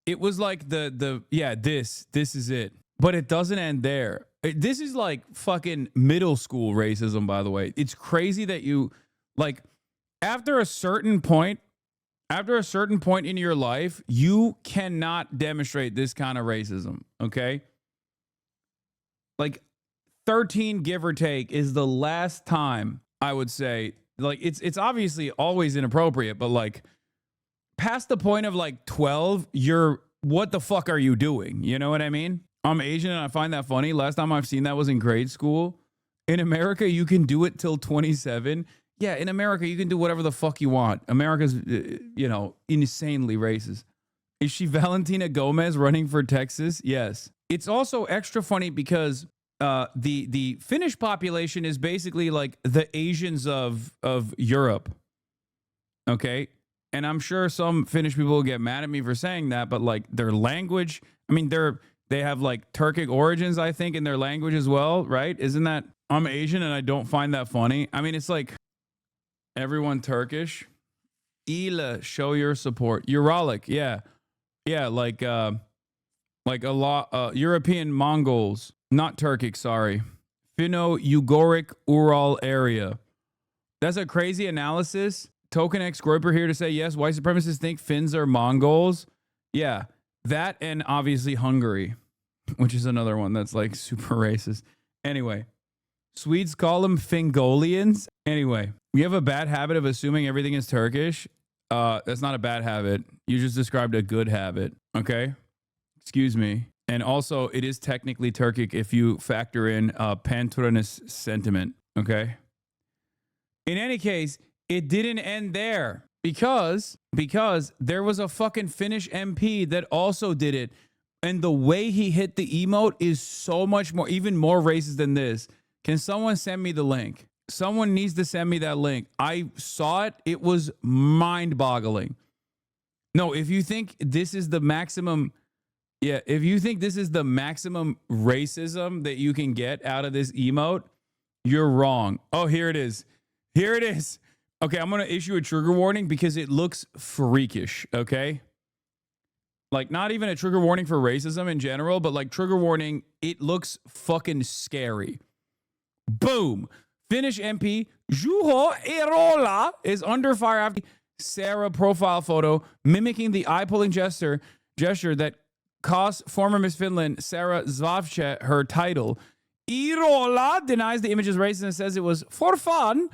this is it. But it doesn't end there. This is like fucking middle school racism, by the way. It's crazy that you, like, after a certain point in your life, you cannot demonstrate this kind of racism, okay? Like 13, give or take, is the last time I would say, like, it's obviously always inappropriate, but like past the point of like 12, what the fuck are you doing? You know what I mean? I'm Asian and I find that funny. Last time I've seen that was in grade school. In America, you can do it till 27. Yeah, in America, you can do whatever the fuck you want. America's, insanely racist. Is she Valentina Gomez running for Texas? Yes. It's also extra funny because the Finnish population is basically like the Asians of Europe. Okay? And I'm sure some Finnish people will get mad at me for saying that, but like their language, I mean, they have like Turkic origins, I think, in their language as well, right? Isn't that, I'm Asian and I don't find that funny. I mean, it's like everyone Turkish. Ila, show your support. Uralic, yeah. Yeah, like a lot, European Mongols, not Turkic, sorry. Finno-Ugoric Ural area. That's a crazy analysis. Token X Groiper here to say, yes, white supremacists think Finns are Mongols. Yeah, that and obviously Hungary, which is another one that's like super racist. Anyway, Swedes call them Fingolians. Anyway, we have a bad habit of assuming everything is Turkish. That's not a bad habit. You just described a good habit. Okay? Excuse me. And also, it is technically Turkic if you factor in Pan-Turanist sentiment. Okay? In any case, it didn't end there because there was a fucking Finnish MP that also did it. And the way he hit the emote is so much more, even more racist than this. Can someone send me the link? Someone needs to send me that link. I saw it. It was mind-boggling. No, if you think this is the maximum, if you think this is the maximum racism that you can get out of this emote, you're wrong. Oh, here it is. Here it is. Okay, I'm going to issue a trigger warning because it looks freakish, okay? Like, not even a trigger warning for racism in general, but like trigger warning, it looks fucking scary. Boom. Finnish MP Juho Eerola is under fire after Sarah profile photo mimicking the eye-pulling gesture that cost former Miss Finland Sarah Zvavche her title. Eerola denies the image is racist and says it was for fun,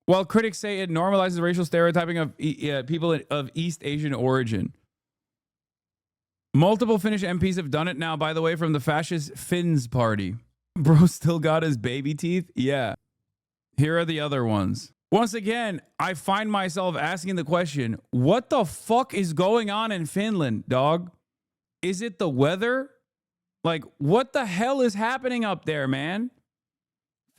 while critics say it normalizes racial stereotyping of people of East Asian origin. Multiple Finnish MPs have done it now, by the way, from the fascist Finns party. Bro still got his baby teeth? Yeah. Here are the other ones. Once again, I find myself asking the question, what the fuck is going on in Finland, dog? Is it the weather? Like, what the hell is happening up there, man?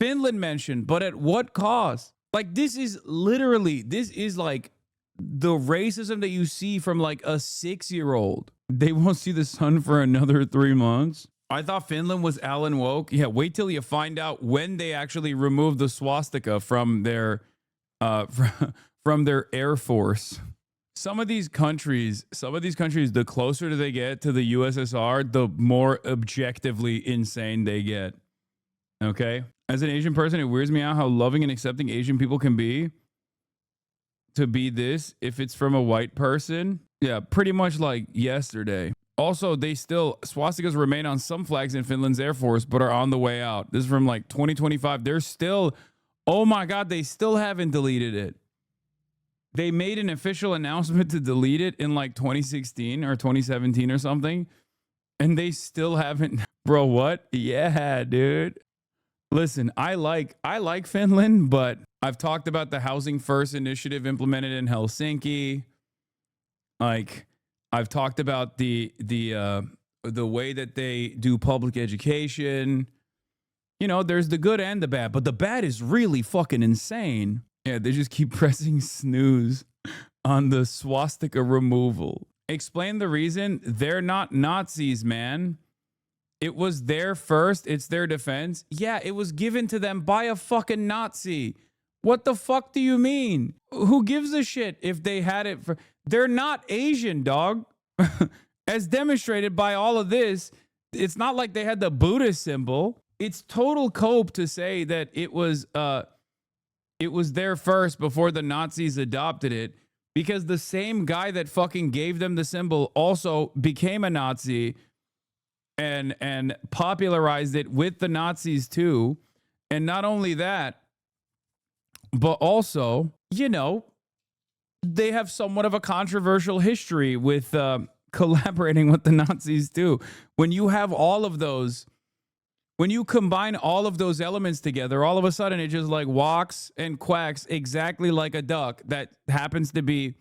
Finland mentioned, but at what cost? Like, this is like the racism that you see from like a 6-year-old. They won't see the sun for another 3 months. I thought Finland was Alan woke. Yeah, wait till you find out when they actually removed the swastika from their air force. Some of these countries, the closer they get to the USSR, the more objectively insane they get. Okay? As an Asian person, it weirds me out how loving and accepting Asian people can be. To be this, if it's from a white person. Yeah, pretty much like yesterday. Also, swastikas remain on some flags in Finland's Air Force, but are on the way out. This is from like 2025. They're still, oh my God, they still haven't deleted it. They made an official announcement to delete it in like 2016 or 2017 or something. And they still haven't. Bro, what? Yeah, dude. Listen, I like Finland, but I've talked about the Housing First initiative implemented in Helsinki. Like, I've talked about the way that they do public education. You know, there's the good and the bad, but the bad is really fucking insane. Yeah, they just keep pressing snooze on the swastika removal. Explain the reason. They're not Nazis, man. It was their first. It's their defense. Yeah, it was given to them by a fucking Nazi. What the fuck do you mean? Who gives a shit if they had it for... They're not Asian, dog. As demonstrated by all of this, it's not like they had the Buddhist symbol. It's total cope to say that it was there first before the Nazis adopted it, because the same guy that fucking gave them the symbol also became a Nazi and popularized it with the Nazis too. And not only that, but also, you know, they have somewhat of a controversial history with collaborating with the Nazis too. When you have all of those, when you combine all of those elements together, all of a sudden it just like walks and quacks exactly like a duck that happens to be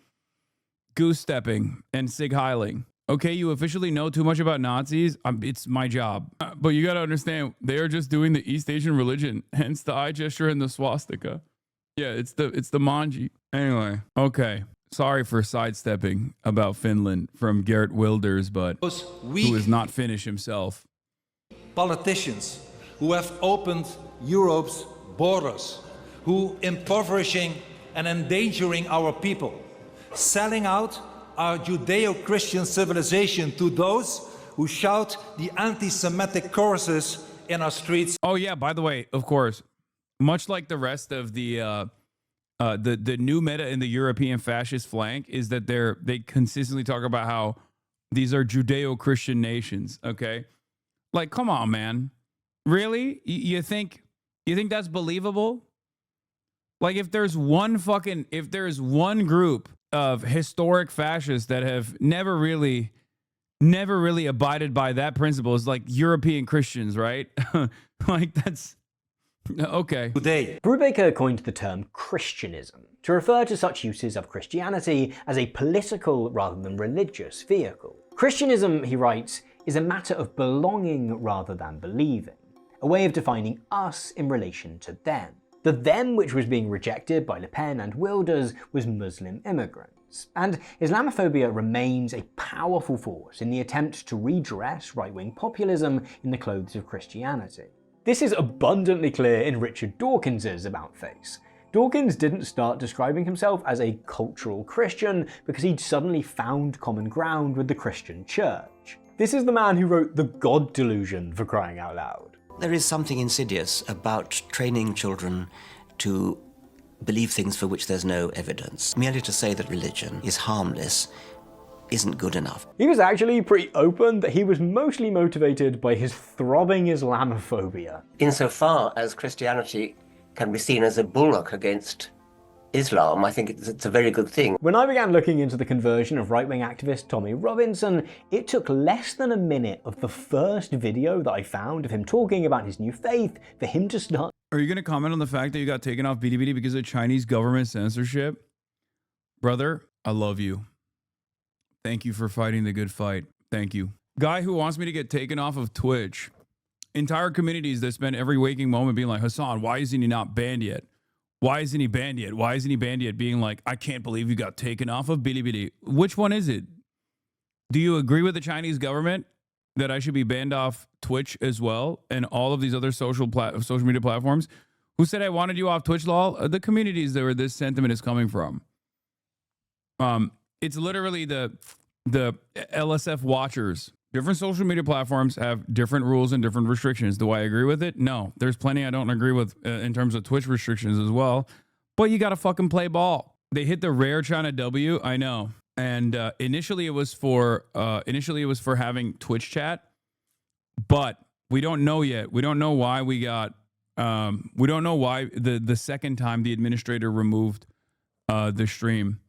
goose stepping and sig heiling. Okay, you officially know too much about Nazis. It's my job. But you got to understand, they are just doing the East Asian religion, hence the eye gesture and the swastika. Yeah, it's the manji. Anyway, okay. Sorry for sidestepping about Finland from Geert Wilders, but who is not Finnish himself. Politicians who have opened Europe's borders, who impoverishing and endangering our people, selling out our Judeo-Christian civilization to those who shout the anti-Semitic choruses in our streets. Oh yeah, by the way, of course, much like the rest of the new meta in the European fascist flank is that they consistently talk about how these are Judeo-Christian nations. Okay, like come on, man, really? You think that's believable? Like if there's one group of historic fascists that have never really abided by that principle, is like European Christians, right? Like that's okay. Brubaker coined the term Christianism to refer to such uses of Christianity as a political rather than religious vehicle. Christianism, he writes, is a matter of belonging rather than believing, a way of defining us in relation to them. The them which was being rejected by Le Pen and Wilders was Muslim immigrants. And Islamophobia remains a powerful force in the attempt to redress right-wing populism in the clothes of Christianity. This is abundantly clear in Richard Dawkins's about face. Dawkins didn't start describing himself as a cultural Christian because he'd suddenly found common ground with the Christian church. This is the man who wrote The God Delusion, for crying out loud. There is something insidious about training children to believe things for which there's no evidence. Merely to say that religion is harmless isn't good enough. He was actually pretty open that he was mostly motivated by his throbbing Islamophobia. Insofar as Christianity can be seen as a bulwark against Islam, I think it's a very good thing. When I began looking into the conversion of right-wing activist Tommy Robinson, it took less than a minute of the first video that I found of him talking about his new faith for him to start. Are you going to comment on the fact that you got taken off BDBD because of Chinese government censorship? Brother, I love you. Thank you for fighting the good fight. Thank you. Guy who wants me to get taken off of Twitch. Entire communities that spend every waking moment being like, Hasan, why isn't he not banned yet? Why isn't he banned yet? Why isn't he banned yet? Being like, I can't believe you got taken off of Bilibili. Which one is it? Do you agree with the Chinese government that I should be banned off Twitch as well and all of these other social media platforms? Who said I wanted you off Twitch, lol? The communities that where this sentiment is coming from. It's literally the LSF watchers. Different social media platforms have different rules and different restrictions. Do I agree with it? No. There's plenty I don't agree with in terms of Twitch restrictions as well. But you got to fucking play ball. They hit the rare China W, I know. And initially it was for having Twitch chat, but we don't know yet. We don't know why we got. We don't know why the second time the administrator removed the stream,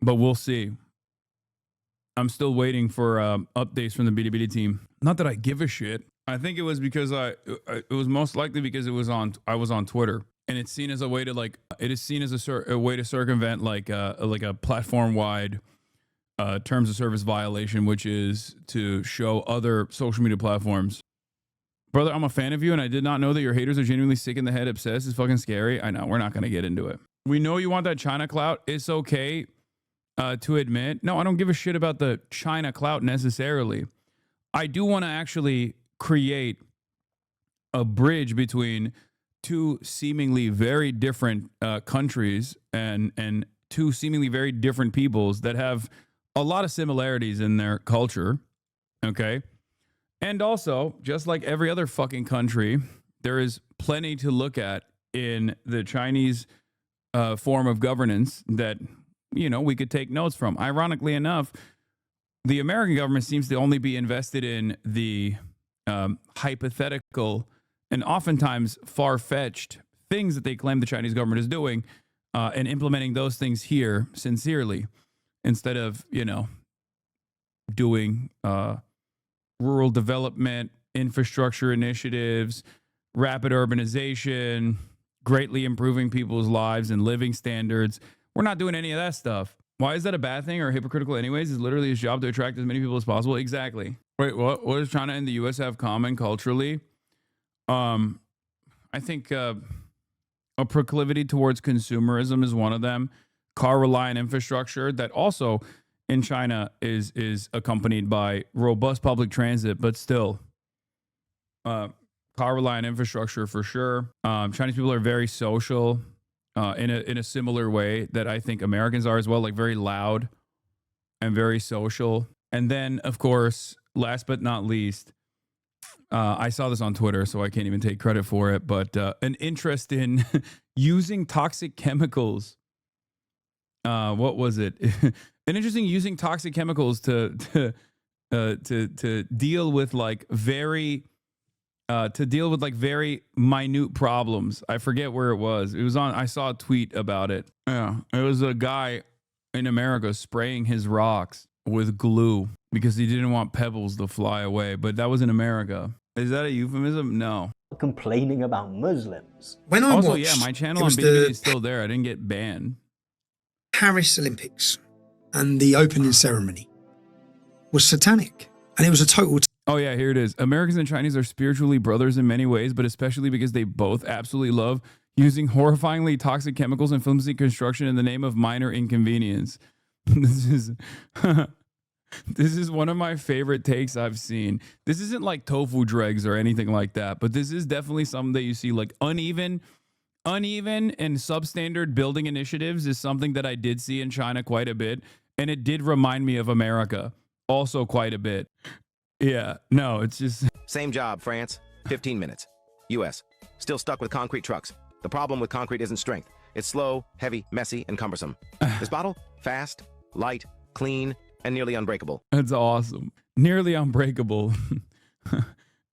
but we'll see. I'm still waiting for updates from the BDBD team. Not that I give a shit. I think it was because it was most likely because I was on Twitter, and it's seen as a way to a way to circumvent like a platform wide terms of service violation, which is to show other social media platforms. Brother, I'm a fan of you, and I did not know that your haters are genuinely sick in the head, obsessed. It's fucking scary. I know, we're not gonna get into it. We know you want that China clout. It's okay. To admit, no, I don't give a shit about the China clout necessarily. I do want to actually create a bridge between two seemingly very different countries and two seemingly very different peoples that have a lot of similarities in their culture, okay? And also, just like every other fucking country, there is plenty to look at in the Chinese form of governance that we could take notes from. Ironically enough, the American government seems to only be invested in the hypothetical and oftentimes far-fetched things that they claim the Chinese government is doing and implementing those things here sincerely instead of, doing rural development, infrastructure initiatives, rapid urbanization, greatly improving people's lives and living standards. We're not doing any of that stuff. Why is that a bad thing or hypocritical anyways? It's literally his job to attract as many people as possible. Exactly. Wait, what does China and the US have common culturally? I think a proclivity towards consumerism is one of them. Car reliant infrastructure that also in China is accompanied by robust public transit, but still car reliant infrastructure for sure. Chinese people are very social. In a similar way that I think Americans are as well, like very loud and very social. And then, of course, last but not least, I saw this on Twitter, so I can't even take credit for it, but an interest in using toxic chemicals. What was it? An interest in using toxic chemicals to deal with like very very minute problems. I forget where it was. It was on, I saw a tweet about it. Yeah. It was a guy in America spraying his rocks with glue because he didn't want pebbles to fly away. But that was in America. Is that a euphemism? No. Complaining about Muslims. When I also, watched, yeah, my channel it on was Bilibili is still there. I didn't get banned. Paris Olympics and the opening ceremony was satanic. And it was a total... Oh, yeah, here it is. Americans and Chinese are spiritually brothers in many ways, but especially because they both absolutely love using horrifyingly toxic chemicals and flimsy construction in the name of minor inconvenience. This is one of my favorite takes I've seen. This isn't like tofu dregs or anything like that, but this is definitely something that you see like uneven and substandard building initiatives is something that I did see in China quite a bit. And it did remind me of America also quite a bit. Yeah, no, it's just... Same job, France. 15 minutes. U.S. Still stuck with concrete trucks. The problem with concrete isn't strength. It's slow, heavy, messy, and cumbersome. This bottle? Fast, light, clean, and nearly unbreakable. That's awesome. Nearly unbreakable.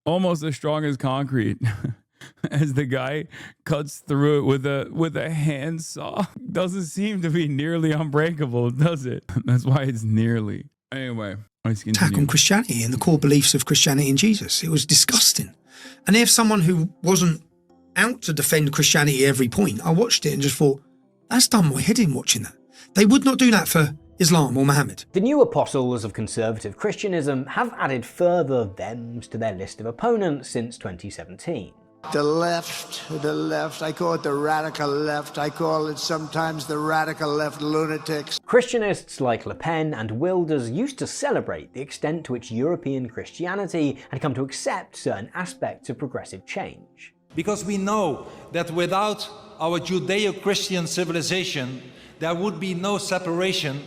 Almost as strong as concrete. As the guy cuts through it with a handsaw. Doesn't seem to be nearly unbreakable, does it? That's why it's nearly. Anyway, let's continue. Attack on Christianity and the core beliefs of Christianity and Jesus. It was disgusting. And if someone who wasn't out to defend Christianity at every point, I watched it and just thought, that's done my head in watching that. They would not do that for Islam or Muhammad. The new apostles of conservative Christianism have added further thems to their list of opponents since 2017. The left, I call it the radical left, I call it sometimes the radical left lunatics. Christianists like Le Pen and Wilders used to celebrate the extent to which European Christianity had come to accept certain aspects of progressive change. Because we know that without our Judeo-Christian civilization, there would be no separation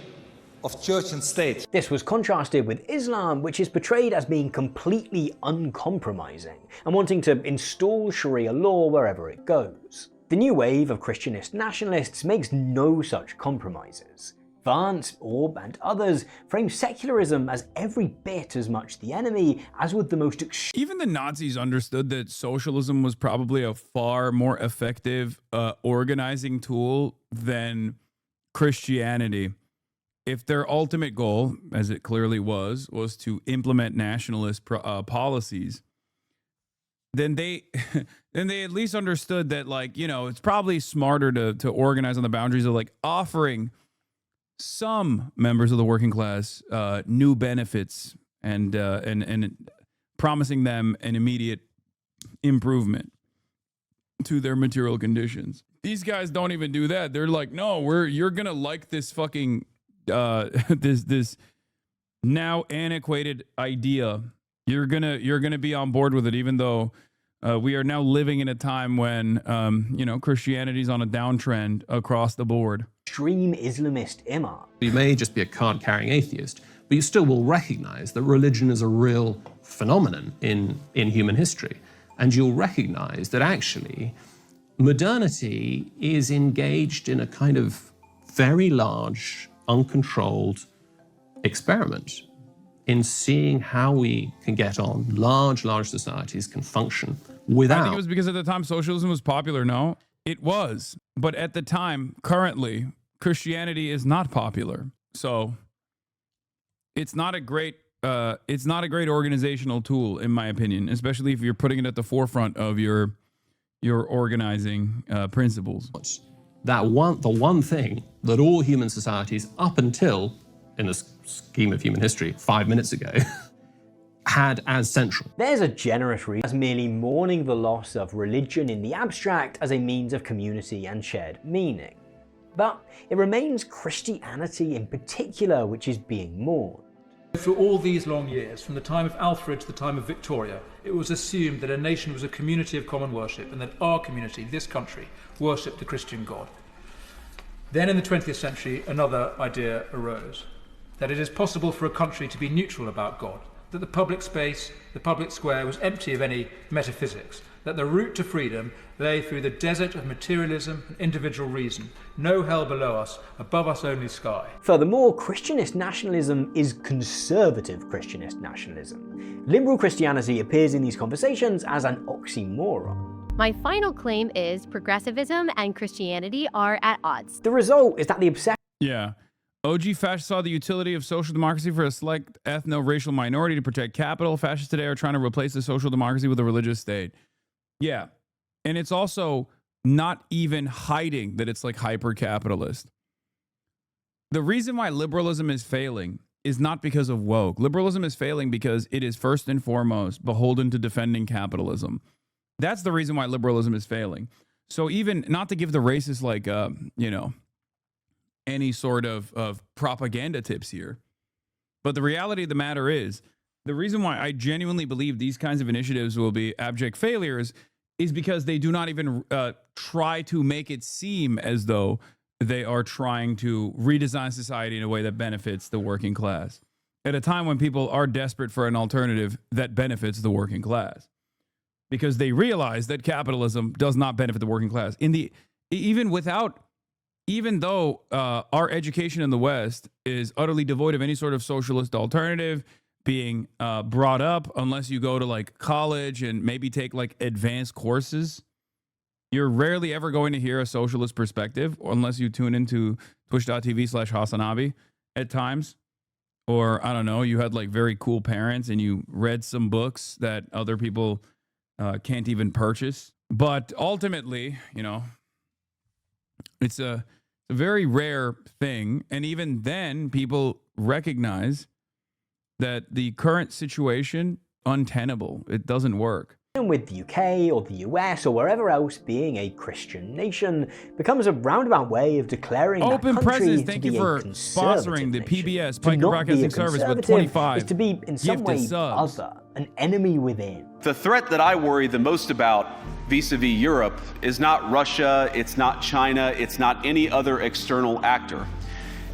of church and state. This was contrasted with Islam, which is portrayed as being completely uncompromising and wanting to install Sharia law wherever it goes. The new wave of Christianist nationalists makes no such compromises. Vance, Orb, and others frame secularism as every bit as much the enemy as would the most Even the Nazis understood that socialism was probably a far more effective organizing tool than Christianity. If their ultimate goal, as it clearly was to implement nationalist policies, then they at least understood that, like, you know, it's probably smarter to organize on the boundaries of like offering some members of the working class new benefits and promising them an immediate improvement to their material conditions. These guys don't even do that. They're like, no, you're gonna like this fucking this now antiquated idea. You're gonna be on board with it, even though we are now living in a time when you know, Christianity's on a downtrend across the board. Extreme Islamist imam. You may just be a card-carrying atheist, but you still will recognize that religion is a real phenomenon in human history, and you'll recognize that actually modernity is engaged in a kind of very large, uncontrolled experiment in seeing how we can get on, large societies can function without... I think it was because at the time socialism was popular, no? It was. But at the time, currently, Christianity is not popular. So it's not a great organizational tool, in my opinion, especially if you're putting it at the forefront of your organizing principles. the one thing that all human societies up until, in the scheme of human history, 5 minutes ago, had as central. There's a generous read as merely mourning the loss of religion in the abstract as a means of community and shared meaning. But it remains Christianity in particular which is being mourned. For all these long years, from the time of Alfred to the time of Victoria, it was assumed that a nation was a community of common worship and that our community, this country, worshipped the Christian God. Then in the 20th century, another idea arose, that it is possible for a country to be neutral about God, that the public space, the public square was empty of any metaphysics, that the route to freedom lay through the desert of materialism and individual reason, no hell below us, above us only sky. Furthermore, Christianist nationalism is conservative Christianist nationalism. Liberal Christianity appears in these conversations as an oxymoron. My final claim is progressivism and Christianity are at odds. The result is that the obsession... Yeah. OG fascists saw the utility of social democracy for a select ethno-racial minority to protect capital. Fascists today are trying to replace the social democracy with a religious state. Yeah. And it's also not even hiding that it's like hyper-capitalist. The reason why liberalism is failing is not because of woke. Liberalism is failing because it is first and foremost beholden to defending capitalism. That's the reason why liberalism is failing. So even, not to give the racists like, any sort of propaganda tips here. But the reality of the matter is, the reason why I genuinely believe these kinds of initiatives will be abject failures is because they do not even try to make it seem as though they are trying to redesign society in a way that benefits the working class. At a time when people are desperate for an alternative that benefits the working class. Because they realize that capitalism does not benefit the working class. Even though our education in the West is utterly devoid of any sort of socialist alternative being brought up, unless you go to like college and maybe take like advanced courses, you're rarely ever going to hear a socialist perspective unless you tune into twitch.tv/HasanAbi at times. Or, I don't know, you had like very cool parents and you read some books that other people can't even purchase. But ultimately, it's a very rare thing. And even then, people recognize that the current situation, untenable. It doesn't work. And with the UK or the US or wherever else being a Christian nation becomes a roundabout way of declaring Open that country Presence, to thank be you for a conservative sponsoring the nation. PBS, To Piker not be a Broadcasting Service, with conservative 25 is to be in some gifted way subs. other, an enemy within. The threat that I worry the most about vis-a-vis Europe is not Russia, it's not China, it's not any other external actor.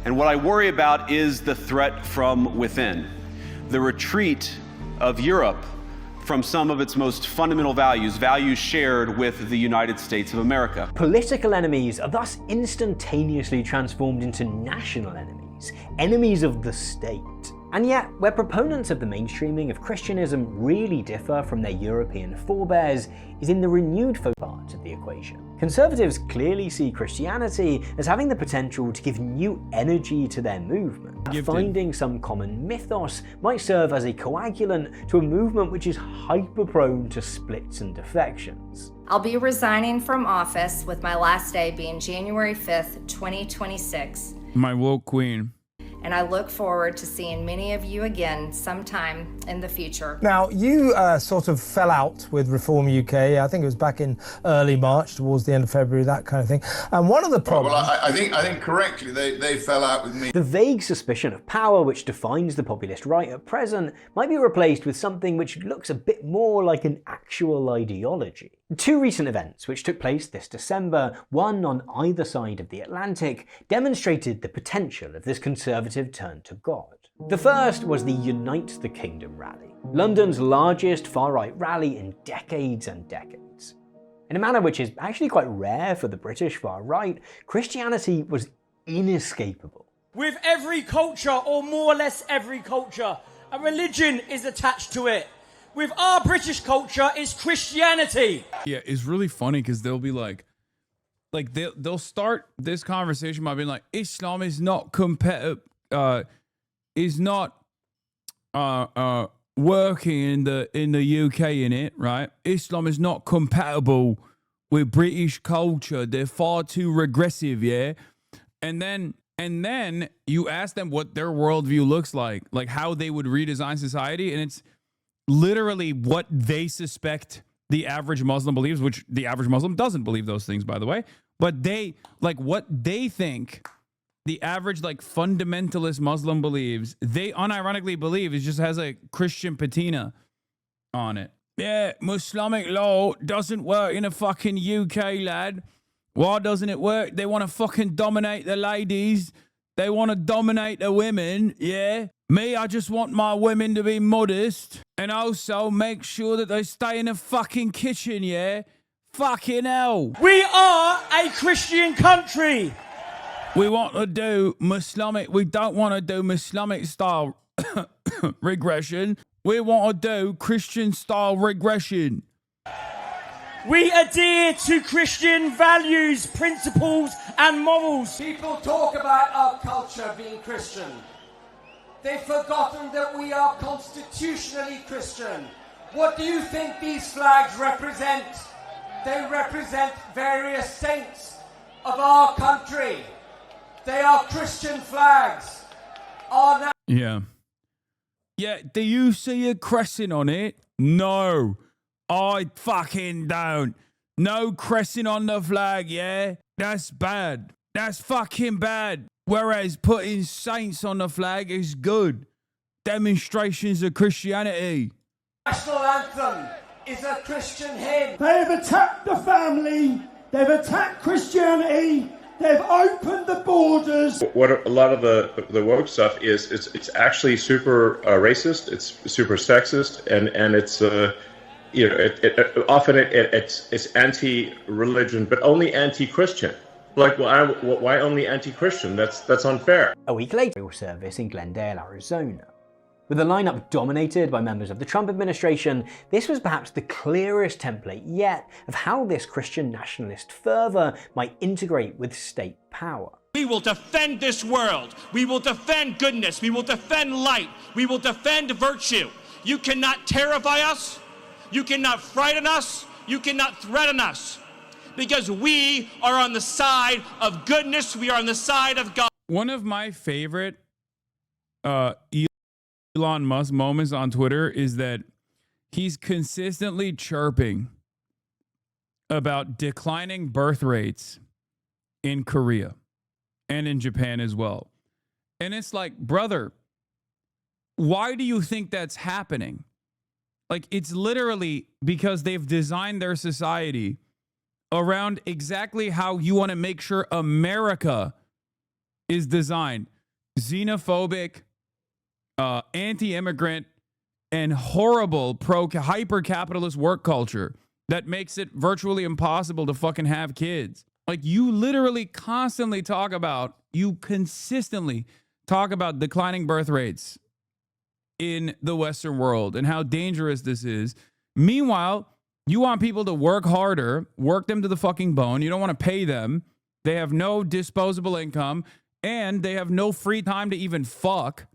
And what I worry about is the threat from within, the retreat of Europe from some of its most fundamental values, values shared with the United States of America. Political enemies are thus instantaneously transformed into national enemies, enemies of the state. And yet, where proponents of the mainstreaming of Christianism really differ from their European forebears is in the renewed focus part of the equation. Conservatives clearly see Christianity as having the potential to give new energy to their movement. Finding some common mythos might serve as a coagulant to a movement which is hyper-prone to splits and defections. I'll be resigning from office with my last day being January 5th, 2026. My woke queen. And I look forward to seeing many of you again sometime in the future. Now, you sort of fell out with Reform UK. I think it was back in early March, towards the end of February, that kind of thing. And one of the problems... Well, I think correctly, they fell out with me. The vague suspicion of power which defines the populist right at present might be replaced with something which looks a bit more like an actual ideology. Two recent events which took place this December, one on either side of the Atlantic, demonstrated the potential of this conservative turn to God. The first was the Unite the Kingdom rally, London's largest far-right rally in decades and decades. In a manner which is actually quite rare for the British far-right, Christianity was inescapable. With every culture, or more or less every culture, a religion is attached to it. With our British culture, it's Christianity. Yeah, it's really funny because they'll be like they'll start this conversation by being like, Islam is not working in the UK, in it, right? Islam is not compatible with British culture. They're far too regressive, yeah? And then you ask them what their worldview looks like how they would redesign society, and it's literally what they suspect the average Muslim believes, which the average Muslim doesn't believe those things, by the way. But they, what they think the average, fundamentalist Muslim believes, they unironically believe it just has a Christian patina on it. Yeah, Islamic law doesn't work in a fucking UK, lad. Why doesn't it work? They want to fucking dominate the ladies. They want to dominate the women, yeah? Me, I just want my women to be modest and also make sure that they stay in the fucking kitchen, yeah? Fucking hell. We are a Christian country. We want to do we don't want to do Islamic style regression. We want to do Christian style regression. We adhere to Christian values, principles, and morals. People talk about our culture being Christian. They've forgotten that we are constitutionally Christian. What do you think these flags represent? They represent various saints of our country. They are Christian flags. Yeah. Yeah, do you see a crescent on it? No. I fucking don't. No crescent on the flag, yeah? That's bad. That's fucking bad. Whereas putting saints on the flag is good. Demonstrations of Christianity. National anthem is a Christian hymn. They have attacked the family. They've attacked Christianity. They've opened the borders. What a lot of the woke stuff is, it's actually super racist. It's super sexist, and it's it's anti-religion, but only anti-Christian. Why only anti-Christian? That's unfair. A week later, a service in Glendale, Arizona. With a lineup dominated by members of the Trump administration, this was perhaps the clearest template yet of how this Christian nationalist fervor might integrate with state power. We will defend this world. We will defend goodness. We will defend light. We will defend virtue. You cannot terrify us. You cannot frighten us. You cannot threaten us. Because we are on the side of goodness. We are on the side of God. One of my favorite Elon Musk moments on Twitter is that he's consistently chirping about declining birth rates in Korea and in Japan as well. And it's like, brother, why do you think that's happening? It's literally because they've designed their society around exactly how you want to make sure America is designed. Xenophobic, anti-immigrant, and horrible hyper-capitalist work culture that makes it virtually impossible to fucking have kids. You literally consistently talk about declining birth rates in the Western world and how dangerous this is. Meanwhile, you want people to work harder, work them to the fucking bone. You don't want to pay them. They have no disposable income, and they have no free time to even fuck.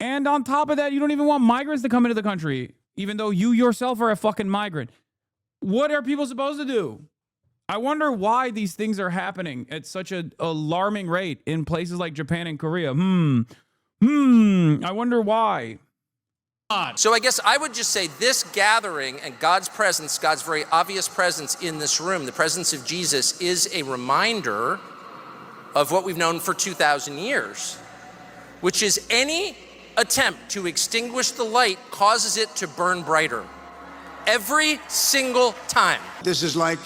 And on top of that, you don't even want migrants to come into the country, even though you yourself are a fucking migrant. What are people supposed to do? I wonder why these things are happening at such an alarming rate in places like Japan and Korea. I wonder why. So I guess I would just say this gathering and God's presence, God's very obvious presence in this room, the presence of Jesus, is a reminder of what we've known for 2,000 years, which is any attempt to extinguish the light causes it to burn brighter. Every single time. This is like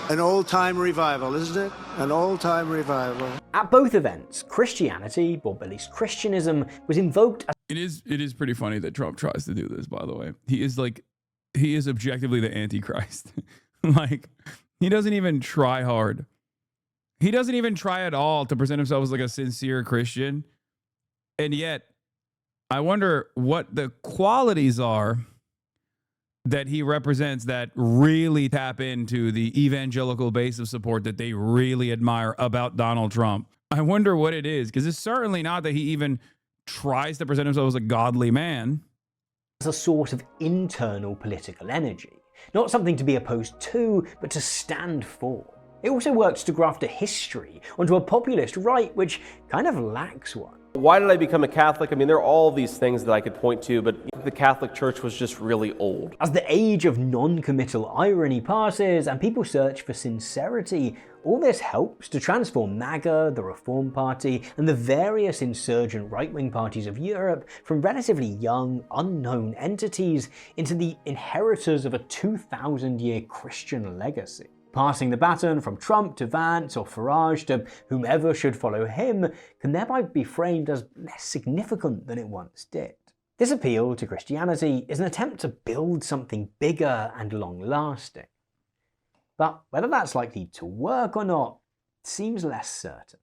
an old-time revival, isn't it? An old-time revival. At both events, Christianity, or at least Christianism, was invoked as... It is pretty funny that Trump tries to do this, by the way. He is objectively the Antichrist. He doesn't even try hard. He doesn't even try at all to present himself as a sincere Christian. And yet, I wonder what the qualities are that he represents that really tap into the evangelical base of support that they really admire about Donald Trump. I wonder what it is, because it's certainly not that he even tries to present himself as a godly man. As a source of internal political energy. Not something to be opposed to, but to stand for. It also works to graft a history onto a populist right which kind of lacks one. Why did I become a Catholic? I mean, there are all these things that I could point to, but the Catholic Church was just really old. As the age of non-committal irony passes and people search for sincerity, all this helps to transform MAGA, the Reform Party, and the various insurgent right-wing parties of Europe from relatively young, unknown entities into the inheritors of a 2,000-year Christian legacy. Passing the baton from Trump to Vance or Farage to whomever should follow him can thereby be framed as less significant than it once did. This appeal to Christianity is an attempt to build something bigger and long-lasting. But whether that's likely to work or not seems less certain.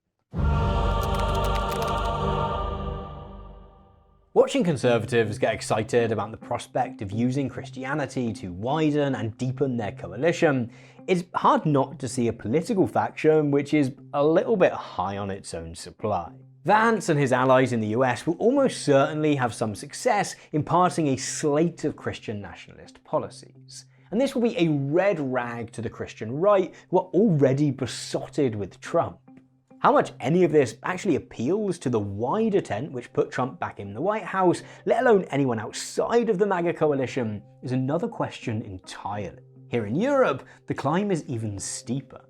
Watching conservatives get excited about the prospect of using Christianity to widen and deepen their coalition, it's hard not to see a political faction which is a little bit high on its own supply. Vance and his allies in the US will almost certainly have some success in passing a slate of Christian nationalist policies. And this will be a red rag to the Christian right, who are already besotted with Trump. How much any of this actually appeals to the wider tent which put Trump back in the White House, let alone anyone outside of the MAGA coalition, is another question entirely. Here in Europe, the climb is even steeper.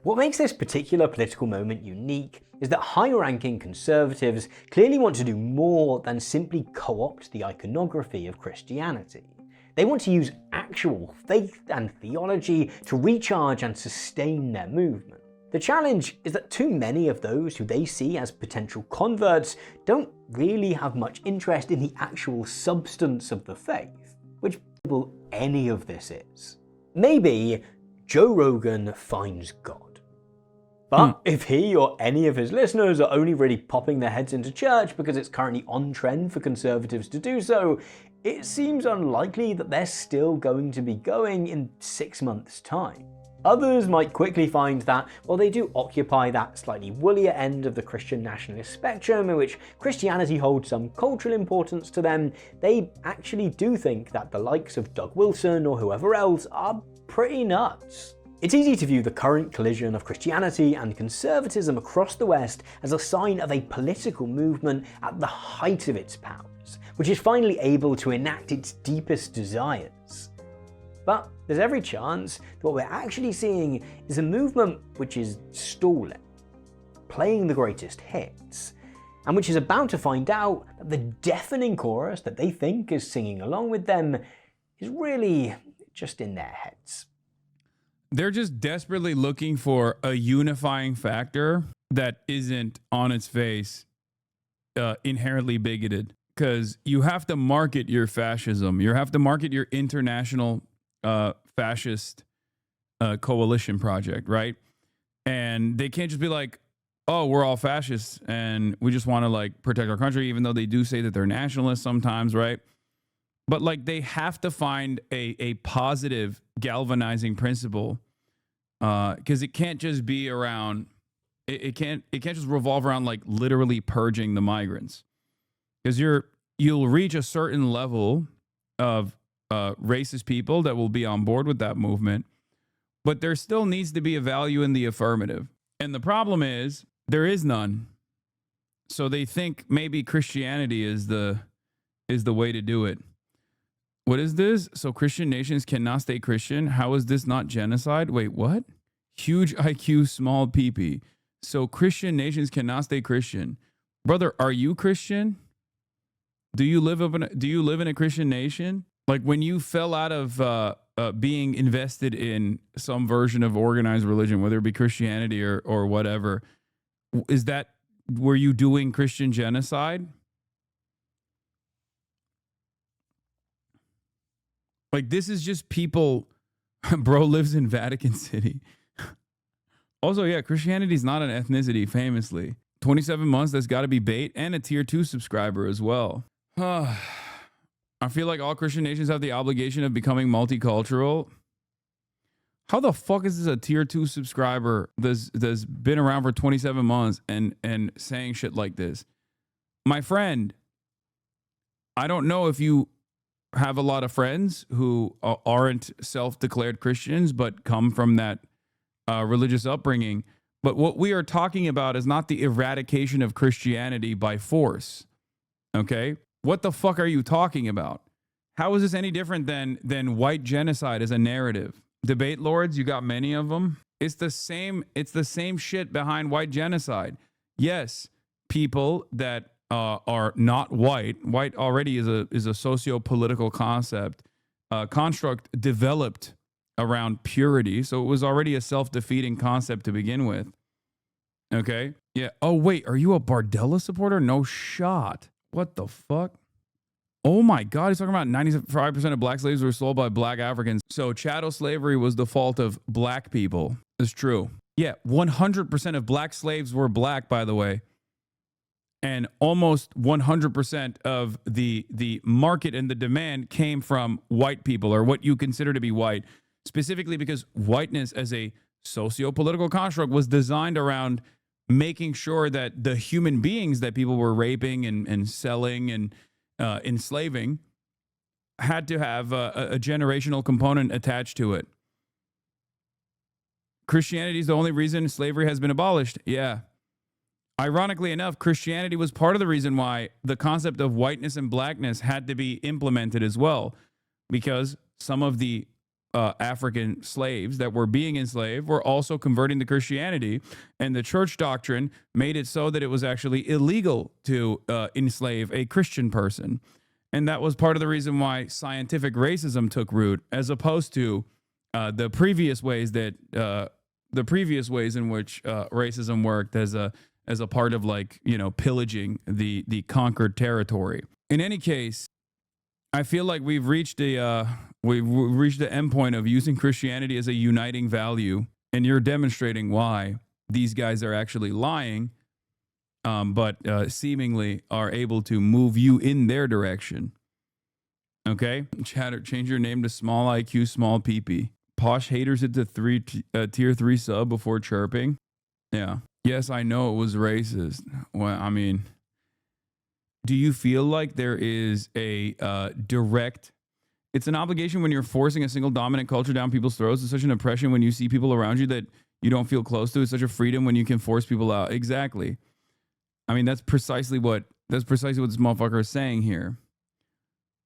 What makes this particular political moment unique is that high-ranking conservatives clearly want to do more than simply co-opt the iconography of Christianity. They want to use actual faith and theology to recharge and sustain their movement. The challenge is that too many of those who they see as potential converts don't really have much interest in the actual substance of the faith, which any of this is. Maybe Joe Rogan finds God. But if he or any of his listeners are only really popping their heads into church because it's currently on trend for conservatives to do so, it seems unlikely that they're still going to be going in 6 months' time. Others might quickly find that, while they do occupy that slightly woollier end of the Christian nationalist spectrum in which Christianity holds some cultural importance to them, they actually do think that the likes of Doug Wilson or whoever else are pretty nuts. It's easy to view the current collision of Christianity and conservatism across the West as a sign of a political movement at the height of its powers, which is finally able to enact its deepest desires. But there's every chance that what we're actually seeing is a movement which is stalling, playing the greatest hits, and which is about to find out that the deafening chorus that they think is singing along with them is really just in their heads. They're just desperately looking for a unifying factor that isn't on its face inherently bigoted. Because you have to market your fascism. You have to market your international fascist coalition project, right? And they can't just be like, oh, we're all fascists and we just want to like protect our country, even though they do say that they're nationalists sometimes, right? But like they have to find a positive galvanizing principle, because it can't just be around, it can't just revolve around like literally purging the migrants. Because you'll reach a certain level of racist people that will be on board with that movement, but there still needs to be a value in the affirmative. And the problem is there is none. So they think maybe Christianity is the way to do it. What is this? So Christian nations cannot stay Christian. How is this not genocide? Wait, what? Huge IQ, small PP. So Christian nations cannot stay Christian. Brother, are you Christian? Do you live in a Christian nation? Like when you fell out of being invested in some version of organized religion, whether it be Christianity or whatever, were you doing Christian genocide? Like this is just people, bro lives in Vatican City. Also, yeah, Christianity is not an ethnicity, famously. 27 months, that's got to be bait, and a tier 2 subscriber as well. I feel like all Christian nations have the obligation of becoming multicultural. How the fuck is this a tier 2 subscriber that's been around for 27 months and saying shit like this? My friend, I don't know if you have a lot of friends who aren't self-declared Christians but come from that religious upbringing. But what we are talking about is not the eradication of Christianity by force. Okay? What the fuck are you talking about? How is this any different than white genocide as a narrative? Debate lords, you got many of them. It's the same shit behind white genocide. Yes, people that are not white. White already is a socio-political construct developed around purity. So it was already a self-defeating concept to begin with. Okay? Yeah. Oh, wait. Are you a Bardella supporter? No shot. What the fuck? Oh my God. He's talking about 95% of black slaves were sold by black Africans. So chattel slavery was the fault of black people. It's true. Yeah. 100% of black slaves were black, by the way. And almost 100% of the market and the demand came from white people, or what you consider to be white, specifically because whiteness as a socio-political construct was designed around making sure that the human beings that people were raping and selling and enslaving had to have a generational component attached to it. Christianity is the only reason slavery has been abolished. Yeah. Ironically enough, Christianity was part of the reason why the concept of whiteness and blackness had to be implemented as well, because some of the African slaves that were being enslaved were also converting to Christianity, and the church doctrine made it so that it was actually illegal to enslave a Christian person. And that was part of the reason why scientific racism took root, as opposed to the previous ways in which racism worked as a part of, like, you know, pillaging the conquered territory. In any case, I feel like we've reached the end point of using Christianity as a uniting value, and you're demonstrating why these guys are actually lying, but seemingly are able to move you in their direction. Okay, chatter, change your name to small IQ, small PP. Posh haters it to tier 3 sub before chirping. Yeah. Yes, I know it was racist. Well, I mean, do you feel like there is a direct... It's an obligation when you're forcing a single dominant culture down people's throats. It's such an oppression when you see people around you that you don't feel close to. It's such a freedom when you can force people out. Exactly. I mean, that's precisely what this motherfucker is saying here.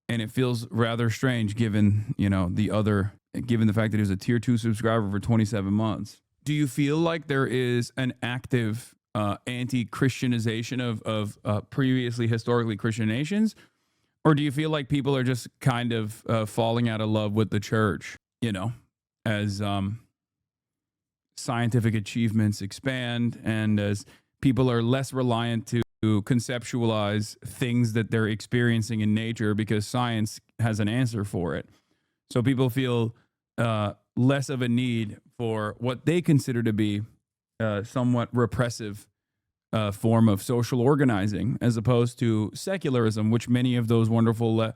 And it feels rather strange given, you know, given the fact that he was a tier 2 subscriber for 27 months. Do you feel like there is an active anti-Christianization of previously historically Christian nations? Or do you feel like people are just kind of falling out of love with the church, you know, as scientific achievements expand and as people are less reliant to conceptualize things that they're experiencing in nature because science has an answer for it? So people feel less of a need for what they consider to be somewhat repressive form of social organizing, as opposed to secularism, which many of those wonderful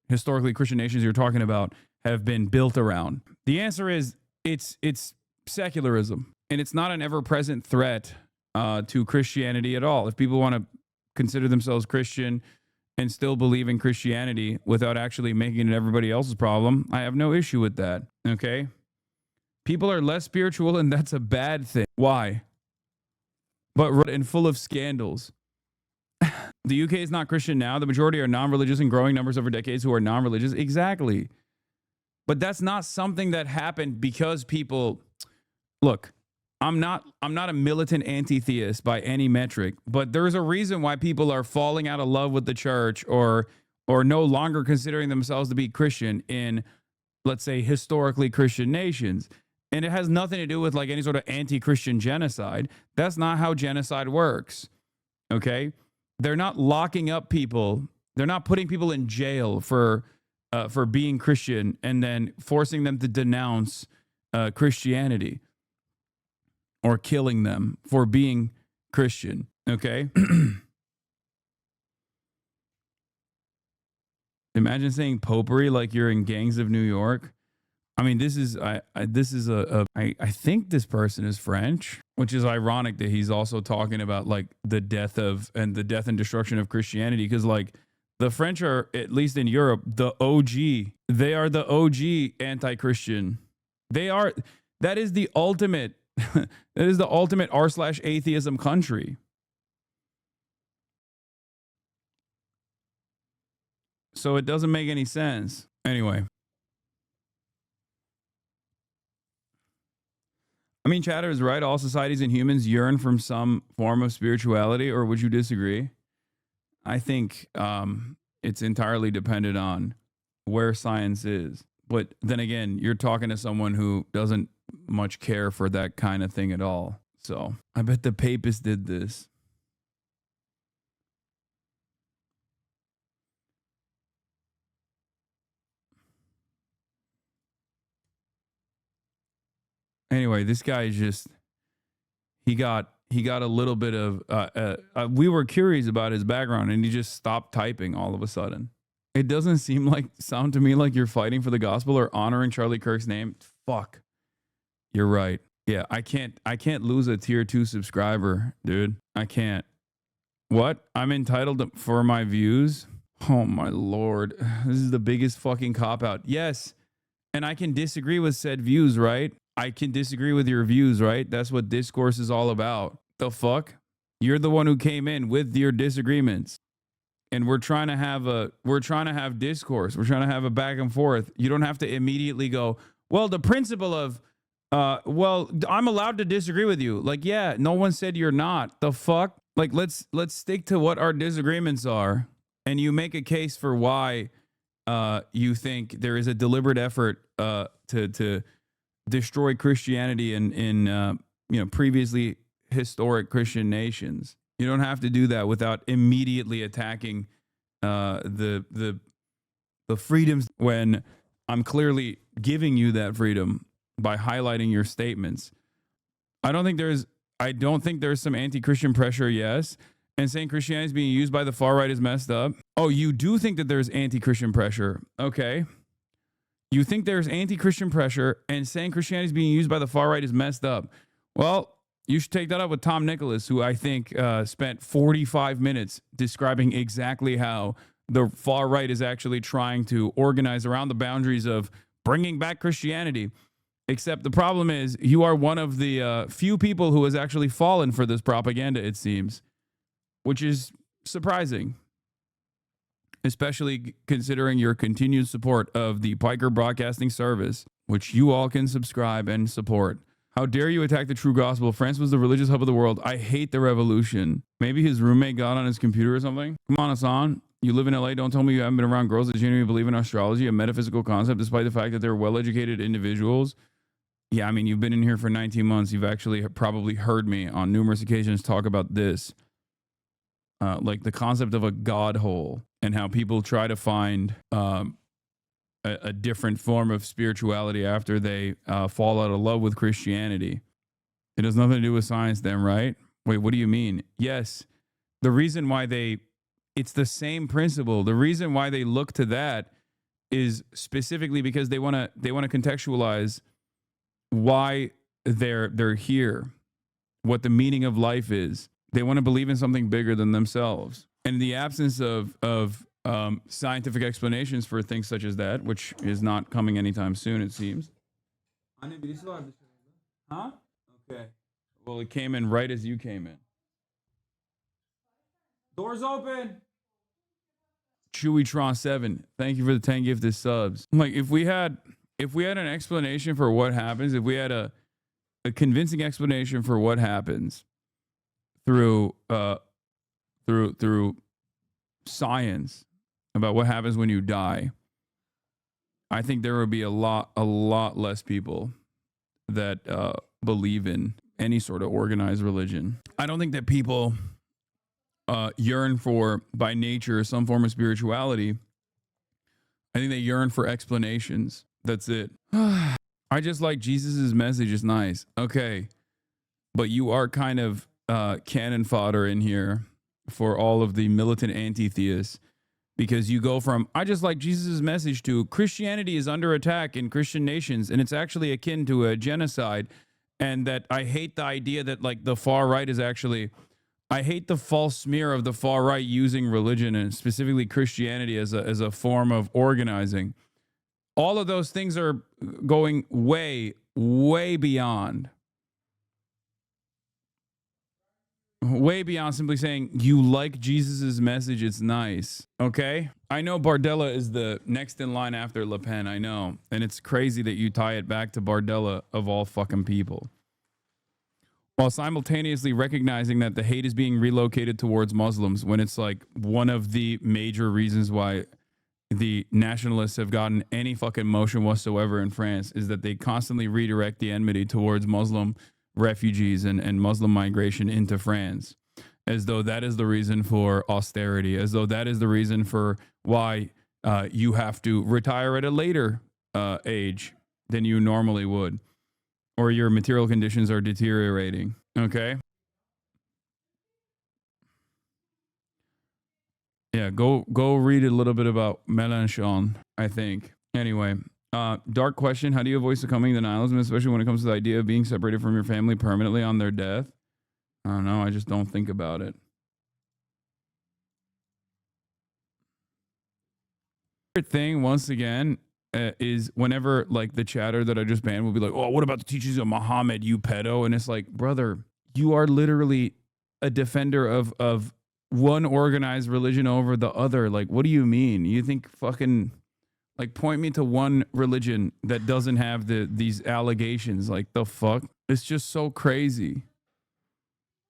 historically Christian nations you're talking about have been built around. The answer is it's secularism, and it's not an ever-present threat to Christianity at all. If people want to consider themselves Christian and still believe in Christianity without actually making it everybody else's problem, I have no issue with that. Okay? People are less spiritual, and that's a bad thing. Why? But and full of scandals. The UK is not Christian now. The majority are non-religious, and growing numbers over decades who are non-religious. Exactly. But that's not something that happened because people... Look, I'm not a militant anti-theist by any metric, but there's a reason why people are falling out of love with the church or no longer considering themselves to be Christian in, let's say, historically Christian nations. And it has nothing to do with like any sort of anti-Christian genocide. That's not how genocide works. Okay? They're not locking up people. They're not putting people in jail for being Christian and then forcing them to denounce Christianity or killing them for being Christian. Okay? Imagine saying popery like you're in Gangs of New York. I mean, I think this person is French, which is ironic that he's also talking about like the death and destruction of Christianity, because like The French are, at least in Europe, the OG. They are the OG anti-Christian. That is the ultimate, that is the ultimate r/atheism country. So it doesn't make any sense. Anyway. I mean, Chatter is right. All societies and humans yearn from some form of spirituality, or would you disagree? I think it's entirely dependent on where science is. But then again, you're talking to someone who doesn't much care for that kind of thing at all. So I bet the papists did this. Anyway, this guy is just, he got a little bit of, we were curious about his background and he just stopped typing all of a sudden. It doesn't sound to me like you're fighting for the gospel or honoring Charlie Kirk's name. Fuck. You're right. Yeah, I can't lose a tier 2 subscriber, dude. I can't. What? I'm entitled for my views? Oh my Lord. This is the biggest fucking cop-out. Yes. And I can disagree with said views, right? I can disagree with your views, right? That's what discourse is all about. The fuck? You're the one who came in with your disagreements. And we're trying to have discourse. We're trying to have a back and forth. You don't have to immediately go, well, the principle of, well, I'm allowed to disagree with you. Like, yeah, no one said you're not. The fuck? Like, let's stick to what our disagreements are. And you make a case for why you think there is a deliberate effort to destroy Christianity in previously historic Christian nations. You don't have to do that without immediately attacking the freedoms when I'm clearly giving you that freedom by highlighting your statements. I don't think there's some anti-Christian pressure, yes. And saying Christianity is being used by the far right is messed up. Oh, you do think that there's anti-Christian pressure. Okay. You think there's anti-Christian pressure and saying Christianity is being used by the far right is messed up. Well, you should take that up with Tom Nicholas, who I think spent 45 minutes describing exactly how the far right is actually trying to organize around the boundaries of bringing back Christianity. Except the problem is you are one of the few people who has actually fallen for this propaganda, it seems, which is surprising, especially considering your continued support of the Piker Broadcasting Service, which you all can subscribe and support. How dare you attack the true gospel? France was the religious hub of the world. I hate the revolution. Maybe his roommate got on his computer or something. Come on, Hasan. You live in LA. Don't tell me you haven't been around girls that genuinely believe in astrology, a metaphysical concept, despite the fact that they're well-educated individuals. Yeah, I mean, you've been in here for 19 months. You've actually probably heard me on numerous occasions talk about this. Like the concept of a God hole and how people try to find a different form of spirituality after they fall out of love with Christianity. It has nothing to do with science then, right? Wait, what do you mean? Yes. The reason why it's the same principle. The reason why they look to that is specifically because they want to contextualize why they're here, what the meaning of life is. They want to believe in something bigger than themselves. And in the absence of scientific explanations for things such as that, which is not coming anytime soon, it seems. Huh? Okay. Well, it came in right as you came in. Doors open. Chewytron 7. Thank you for the 10 gifted subs. Like, if we had an explanation for what happens, if we had a convincing explanation for what happens through science about what happens when you die, I think there would be a lot less people that believe in any sort of organized religion. I don't think that people yearn for, by nature, some form of spirituality. I think they yearn for explanations. That's it. I just like Jesus's message is nice. Okay. But you are kind of cannon fodder in here for all of the militant anti-theists, because you go from, I just like Jesus's message, to Christianity is under attack in Christian nations and it's actually akin to a genocide, and that I hate the idea that like the far right is actually I hate the false smear of the far right using religion and specifically Christianity as a form of organizing. All of those things are going way, way beyond. Way beyond simply saying you like Jesus's message, it's nice. Okay? I know Bardella is the next in line after Le Pen, I know. And it's crazy that you tie it back to Bardella of all fucking people. While simultaneously recognizing that the hate is being relocated towards Muslims when it's like one of the major reasons why the nationalists have gotten any fucking motion whatsoever in France is that they constantly redirect the enmity towards Muslim refugees and Muslim migration into France, as though that is the reason for austerity, as though that is the reason for why you have to retire at a later age than you normally would, or your material conditions are deteriorating. Okay? Yeah, go read a little bit about Mélenchon, I think. Anyway, dark question. How do you avoid succumbing to nihilism, especially when it comes to the idea of being separated from your family permanently on their death? I don't know. I just don't think about it. Favorite thing, once again, is whenever like the chatter that I just banned will be like, oh, what about the teachings of Muhammad, you pedo? And it's like, brother, you are literally a defender of one organized religion over the other. Like, what do you mean? You think fucking, like, point me to one religion that doesn't have these allegations. Like, the fuck? It's just so crazy.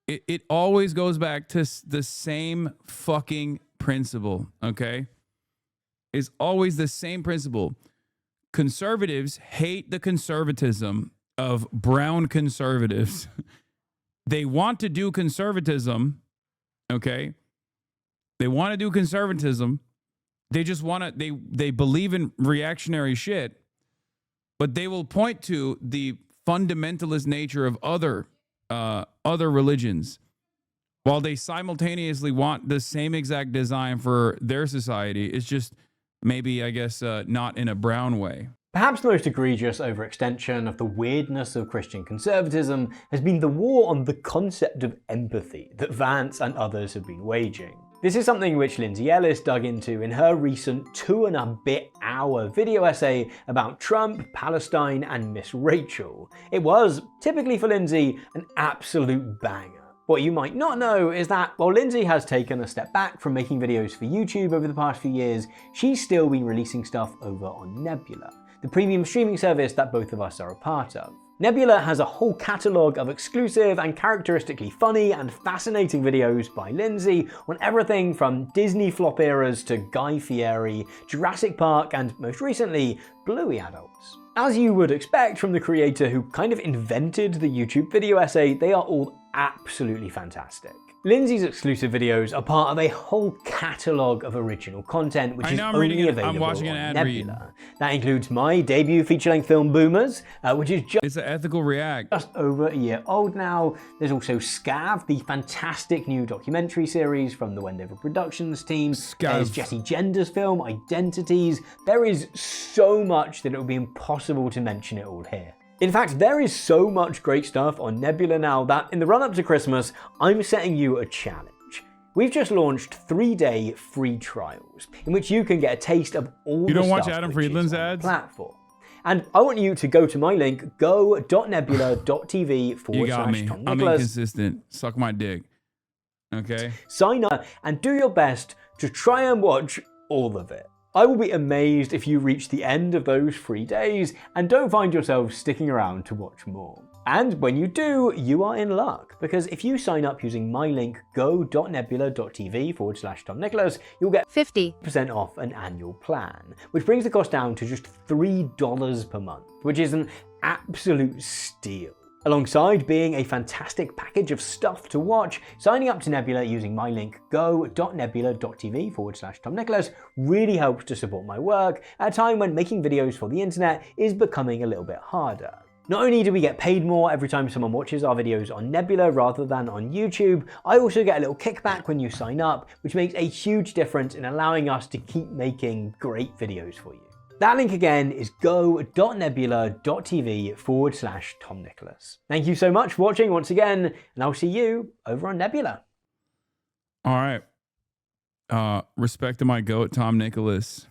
It always goes back to the same fucking principle, okay? It's always the same principle. Conservatives hate the conservatism of brown conservatives. They want to do conservatism, okay? They want to do conservatism. They just want to, they believe in reactionary shit, but they will point to the fundamentalist nature of other religions while they simultaneously want the same exact design for their society. It's just maybe, I guess, not in a brown way. Perhaps the most egregious overextension of the weirdness of Christian conservatism has been the war on the concept of empathy that Vance and others have been waging. This is something which Lindsay Ellis dug into in her recent 2.5-hour video essay about Trump, Palestine, and Miss Rachel. It was, typically for Lindsay, an absolute banger. What you might not know is that while Lindsay has taken a step back from making videos for YouTube over the past few years, she's still been releasing stuff over on Nebula, the premium streaming service that both of us are a part of. Nebula has a whole catalogue of exclusive and characteristically funny and fascinating videos by Lindsay on everything from Disney flop eras to Guy Fieri, Jurassic Park, and most recently, Bluey adults. As you would expect from the creator who kind of invented the YouTube video essay, they are all absolutely fantastic. Lindsay's exclusive videos are part of a whole catalogue of original content which is only available on Nebula. That includes my debut feature-length film Boomers, which is it's an ethical react. Just over a year old now. There's also Scav, the fantastic new documentary series from the Wendover Productions team. There's Jesse Gender's film Identities. There is so much that it would be impossible to mention it all here. In fact, there is so much great stuff on Nebula now that in the run-up to Christmas, I'm setting you a challenge. We've just launched 3-day free trials in which you can get a taste of all the stuff. You don't watch Adam Friedland's ads? Platform. And I want you to go to my link, go.nebula.tv/Tom You got me. Nicholas. I'm inconsistent. Suck my dick. Okay? Sign up and do your best to try and watch all of it. I will be amazed if you reach the end of those 3 days and don't find yourself sticking around to watch more. And when you do, you are in luck, because if you sign up using my link go.nebula.tv/Tom Nicholas, you'll get 50% off an annual plan, which brings the cost down to just $3 per month, which is an absolute steal. Alongside being a fantastic package of stuff to watch, signing up to Nebula using my link go.nebula.tv/Tom Nicholas really helps to support my work at a time when making videos for the internet is becoming a little bit harder. Not only do we get paid more every time someone watches our videos on Nebula rather than on YouTube, I also get a little kickback when you sign up, which makes a huge difference in allowing us to keep making great videos for you. That link again is go.nebula.tv/Tom Nicholas. Thank you so much for watching once again, and I'll see you over on Nebula. All right. Respect to my goat, Tom Nicholas.